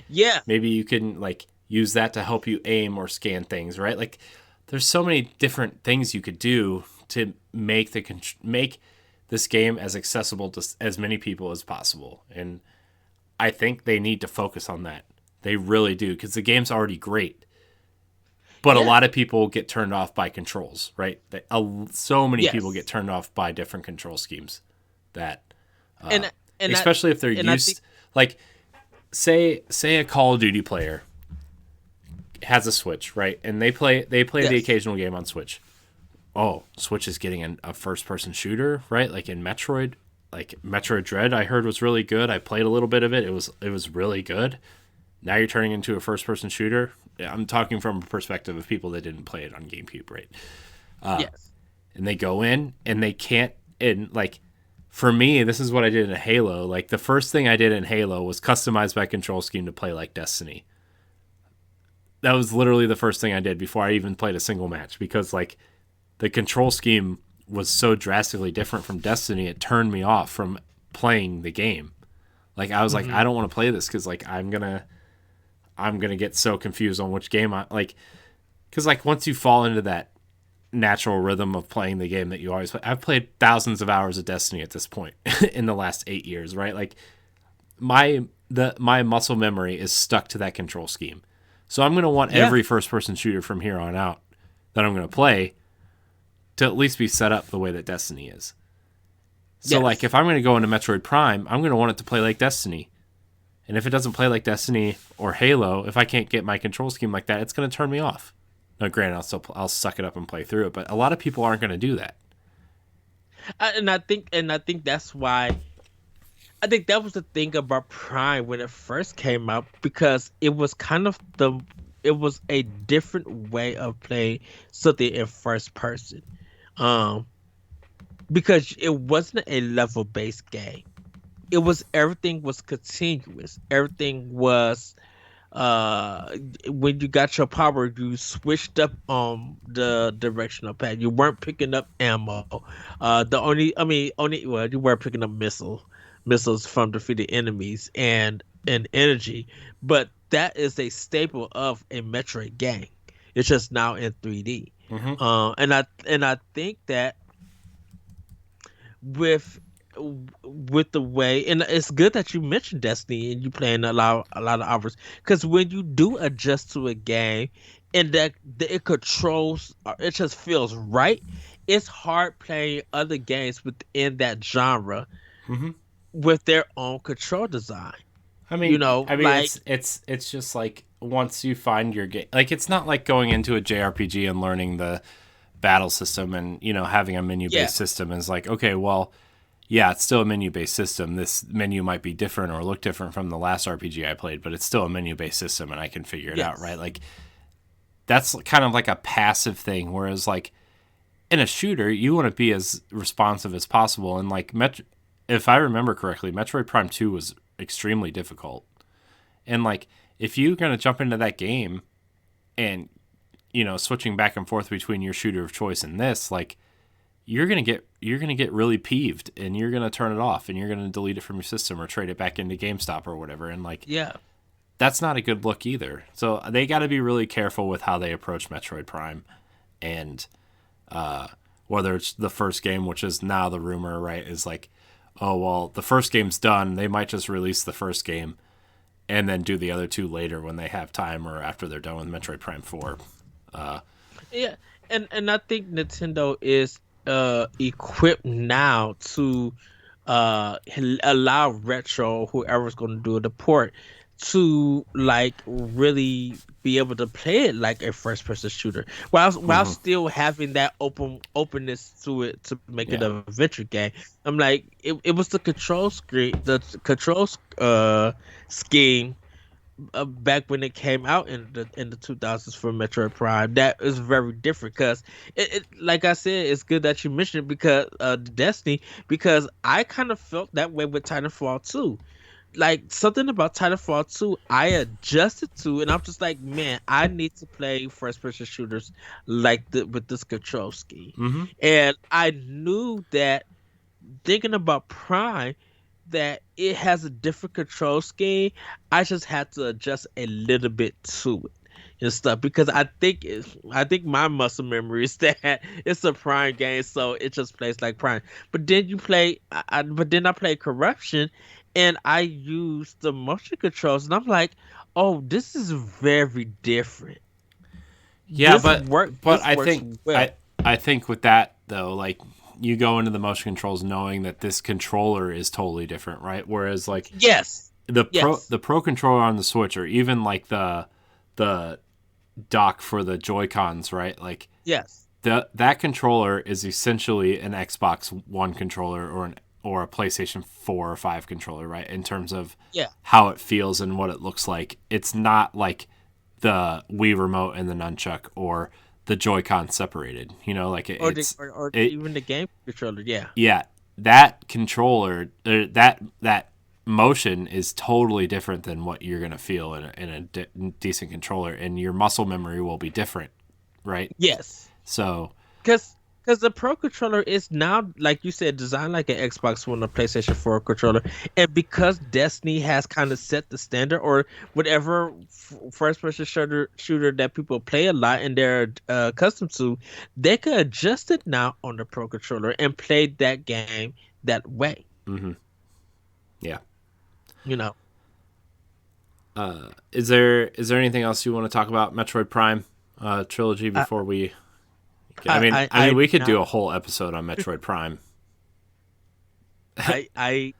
Yeah. maybe you can like use that to help you aim or scan things, right? Like there's so many different things you could do to make this game as accessible to as many people as possible. And I think they need to focus on that. They really do, because the game's already great. But a Yeah. lot of people get turned off by controls, right? So many people get Yes. turned off by different control schemes that, And and I especially if they're and I think used, like say a Call of Duty player has a Switch, right? And they play the yes. occasional game on Switch. Oh, Switch is getting a first person shooter, right? Like in Metroid, like Metroid Dread, I heard was really good. I played a little bit of it. It was really good. Now you're turning into a first person shooter. Yeah, I'm talking from a perspective of people that didn't play it on GameCube, right? Yes. And they go in and they can't. And like for me, this is what I did in Halo. Like the first thing I did in Halo was customize my control scheme to play like Destiny. That was literally the first thing I did before I even played a single match, because like the control scheme was so drastically different from Destiny, it turned me off from playing the game. Like I was like, Hmm. I don't want to play this because like I'm gonna get so confused on which game I like. Because like once you fall into that natural rhythm of playing the game that you always play, I've played thousands of hours of Destiny at this point in the last 8 years, right? Like my muscle memory is stuck to that control scheme. So I'm gonna want Yeah. every first person shooter from here on out that I'm gonna play to at least be set up the way that Destiny is. So like Yes. if I'm gonna go into Metroid Prime, I'm gonna want it to play like Destiny. And if it doesn't play like Destiny or Halo, if I can't get my control scheme like that, it's going to turn me off. Now, granted, I'll suck it up and play through it, but a lot of people aren't going to do that. And I think that's why I think that was the thing about Prime when it first came out, because it was kind of it was a different way of playing something in first person. Um because it wasn't a level based game. It was, everything was continuous. Everything was, uh when you got your power, you switched up the directional pad. You weren't picking up ammo. The only I mean only well, you were picking up missiles from defeated enemies and energy, but that is a staple of a Metroid game. It's just now in 3D. Hmm. And I think that with with the way, and it's good that you mentioned Destiny and you playing a lot of hours, because when you do adjust to a game and that it controls, it just feels right. It's hard playing other games within that genre Hmm. with their own control design. I You mean, know, I mean, like it's just like once you find your game, like it's not like going into a JRPG and learning the battle system and having a menu yeah, based system is like, okay, well, yeah, it's still a menu based system. This menu might be different or look different from the last RPG I played, but it's still a menu based system and I can figure it out, right? yes, Like that's kind of like a passive thing, whereas like in a shooter, you want to be as responsive as possible. And like if I remember correctly, Metroid Prime 2 was extremely difficult. And like if you're gonna jump into that game and switching back and forth between your shooter of choice and this, like you're gonna get really peeved and you're gonna turn it off and you're gonna delete it from your system or trade it back into GameStop or whatever. And like yeah, that's not a good look either. So they got to be really careful with how they approach Metroid Prime, and whether it's the first game, which is now the rumor, right, is like, oh well, the first game's done. They might just release the first game and then do the other two later when they have time or after they're done with Metroid Prime 4. yeah. And I think Nintendo is equipped now to allow retro whoever's going to do the port to like really be able to play it like a first person shooter while Mm-hmm. still having that openness to it to make it Yeah. a adventure game. I'm like it was the control screen, the control scheme back when it came out in the 2000s for Metroid Prime. That is very different because like I said, it's good that you mentioned it because Destiny, because I kind of felt that way with Titanfall 2. Like something about Titanfall 2 I adjusted to, and I'm just like, man, I need to play first person shooters like with this control scheme. Mm-hmm. And I knew that thinking about Prime, that it has a different control scheme. I just had to adjust a little bit to it and stuff because I think my muscle memory is that it's a Prime game, so it just plays like Prime. But then you play, but then I play Corruption, and I use the motion controls, and I'm like, oh, this is very different. Yeah, This but work, but this I works think well. I think with that though, like you go into the motion controls knowing that this controller is totally different, right? Whereas like Yes, yes, the pro controller on the Switch or even like the dock for the Joy Cons, right? Like yes, that controller is essentially an Xbox One controller or a PlayStation 4 or 5 controller, right? In terms of yeah. how it feels and what it looks like. It's not like the Wii remote and the nunchuck or the Joy-Con separated. Like Or it even the game controller. Yeah. yeah, that controller that motion is totally different than what you're going to feel in a decent controller, and your muscle memory will be different, right? Yes. So, Because the Pro controller is now, like you said, designed like an Xbox One or PlayStation 4 controller, and because Destiny has kind of set the standard, or whatever first-person shooter that people play a lot and they're accustomed to, they could adjust it now on the Pro controller and play that game that way. mhm, yeah. You know, Is there anything else you want to talk about Metroid Prime trilogy I before we? I mean, we could now do a whole episode on Metroid Prime. I I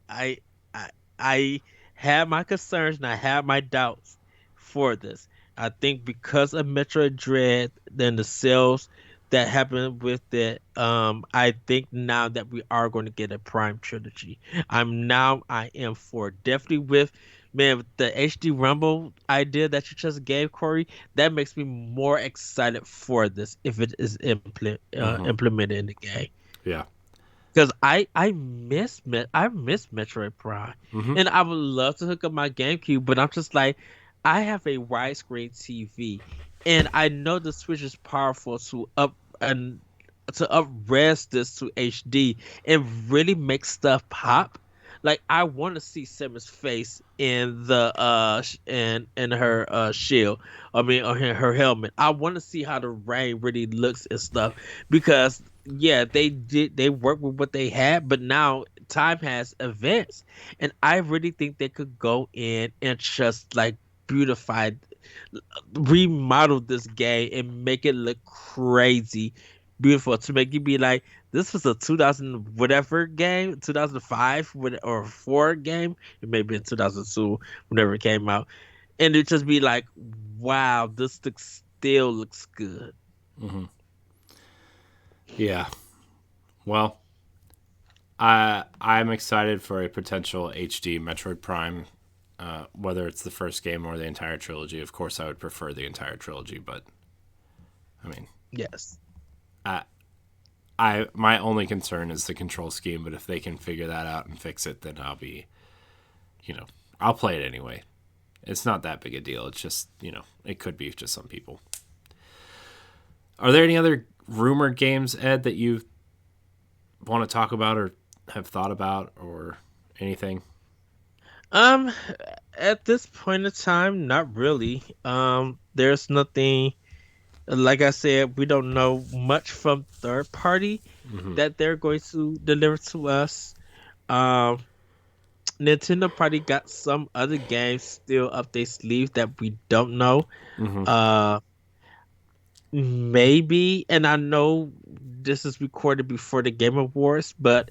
I I I have my concerns and I have my doubts for this. I think because of Metroid Dread, then the sales that happened with it, I think now that we are going to get a Prime trilogy. I am for definitely with, man, with the HD Rumble idea that you just gave, Corey. That makes me more excited for this if it is Hmm. implemented in the game. Yeah. Because I miss Metroid Prime, Hmm. and I would love to hook up my GameCube, but I'm just like, I have a widescreen TV, and I know the Switch is powerful to up res this to HD and really make stuff pop. Like I want to see Samus face in the in her shield. I mean, or her helmet. I want to see how the rain really looks and stuff because yeah, they worked with what they had, but now time has advanced, and I really think they could go in and just like beautify, remodel this game and make it look crazy beautiful to make you be like, this was a 2000 whatever game, 2005 or 4 game. It may be in 2002 whenever it came out, and it just be like, wow, still looks good. Mm-hmm. Yeah. Well, I'm excited for a potential HD Metroid Prime, whether it's the first game or the entire trilogy. Of course, I would prefer the entire trilogy, but I mean, Yes. my only concern is the control scheme. But if they can figure that out and fix it, then I'll play it anyway. It's not that big a deal. It's just, it could be just some people. Are there any other rumored games, Ed, that you want to talk about or have thought about or anything? Um, at this point in time, not really. There's nothing. Like I said, we don't know much from third party Mm-hmm. that they're going to deliver to us. Um, Nintendo probably got some other games still up their sleeve that we don't know. Mm-hmm. Uh, Maybe, and I know this is recorded before the Game Awards, but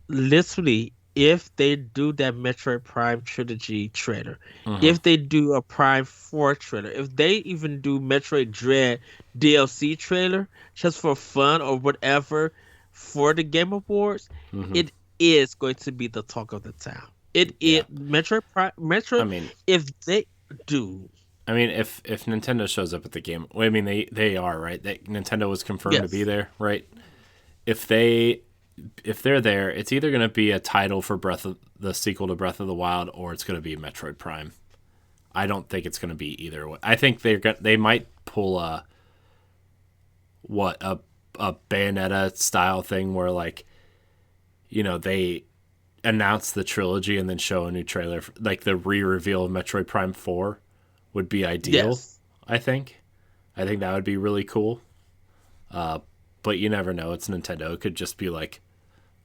literally, if they do that Metroid Prime trilogy trailer, Mm-hmm. if they do a Prime 4 trailer, if they even do Metroid Dread DLC trailer just for fun or whatever for the Game Awards, Mm-hmm. it is going to be the talk of the town. Yeah. Metroid Prime I Metroid, mean, if they do. if Nintendo shows up at the game, well, I mean they are, right. That Nintendo was confirmed to be Yes. there, right? If they're there, it's either going to be a title for the sequel to Breath of the Wild, or it's going to be Metroid Prime. I don't think it's going to be either way. I think they might pull a Bayonetta style thing where, like, they announce the trilogy and then show a new trailer, like the re-reveal of Metroid Prime 4 would be ideal. Yes. I think that would be really cool. But you never know. It's Nintendo. It could just be like,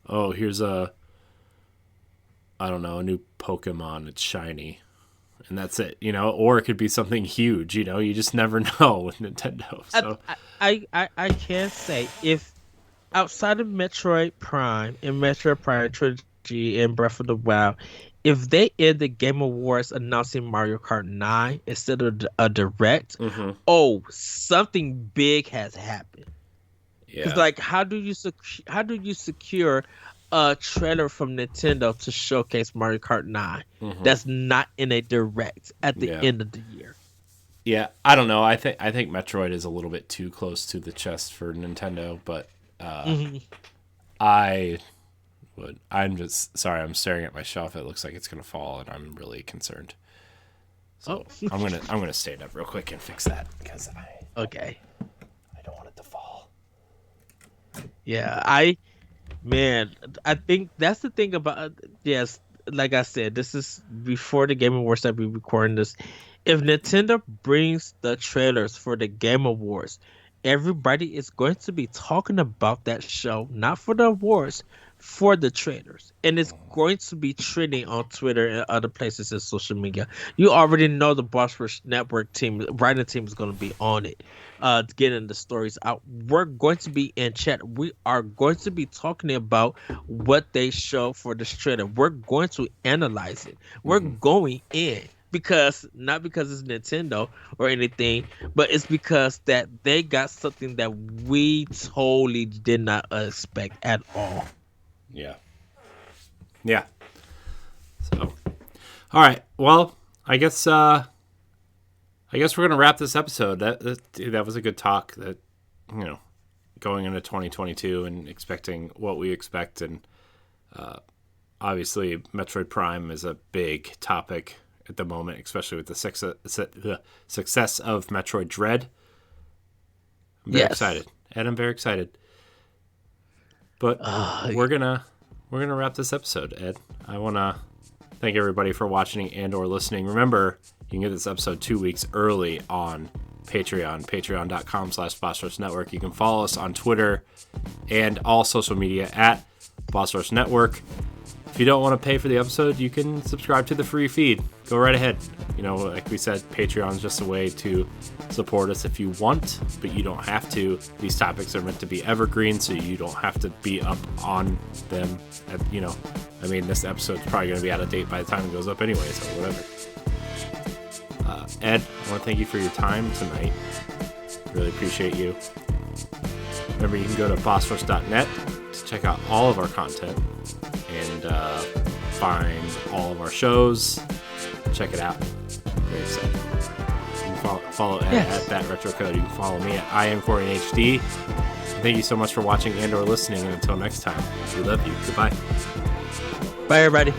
oh, here's a new Pokemon. It's shiny, and that's it. Or it could be something huge. You just never know with Nintendo. So I can say, if outside of Metroid Prime and Metroid Prime Trilogy and Breath of the Wild, if they end the Game Awards announcing Mario Kart 9 instead of a direct, mm-hmm. oh, something big has happened. Yeah, Because, like, how do you secure a trailer from Nintendo to showcase Mario Kart 9 mm-hmm. that's not in a direct at the Yeah. end of the year? Yeah, I don't know. I think Metroid is a little bit too close to the chest for Nintendo, but Mhm. I'm just sorry. I'm staring at my shelf. It looks like it's gonna fall, and I'm really concerned. So Oh. I'm gonna stand up real quick and fix that because Okay. I don't want it to fall. Yeah, man, I think that's the thing about, yes, like I said, this is before the Game Awards that we recording this. If Nintendo brings the trailers for the Game Awards, everybody is going to be talking about that show, not for the awards, for the trailers. And it's going to be trending on Twitter and other places in social media. You already know the Boss Rush Network team, writing team is going to be on it, getting the stories out. We're going to be in chat. We are going to be talking about what they show for this trailer. We're going to analyze it. We're going in. Not because it's Nintendo or anything, but it's because that they got something that we totally did not expect at all. Yeah. Yeah. So, all right. Well, I guess we're gonna wrap this episode. That was a good talk. That going into 2022 and expecting what we expect, and obviously Metroid Prime is a big topic at the moment, especially with the success of Metroid Dread. I'm very excited, and I'm very excited. But we're gonna wrap this episode, Ed. I want to thank everybody for watching and or listening. Remember, you can get this episode 2 weeks early on Patreon, patreon.com/Boss Network. You can follow us on Twitter and all social media at Boss Network. If you don't want to pay for the episode, you can subscribe to the free feed. Go right ahead. Like we said, Patreon is just a way to support us if you want, but you don't have to. These topics are meant to be evergreen, so you don't have to be up on them. This episode's probably going to be out of date by the time it goes up anyway, so whatever. Ed, I want to thank you for your time tonight. Really appreciate you. Remember, you can go to bossrush.net to check out all of our content and find all of our shows. Check it out. Very excited. You can follow Ed at that retro code. You can follow me at I am Corey HD. Thank you so much for watching and or listening. And until next time, we love you. Goodbye. Bye, everybody.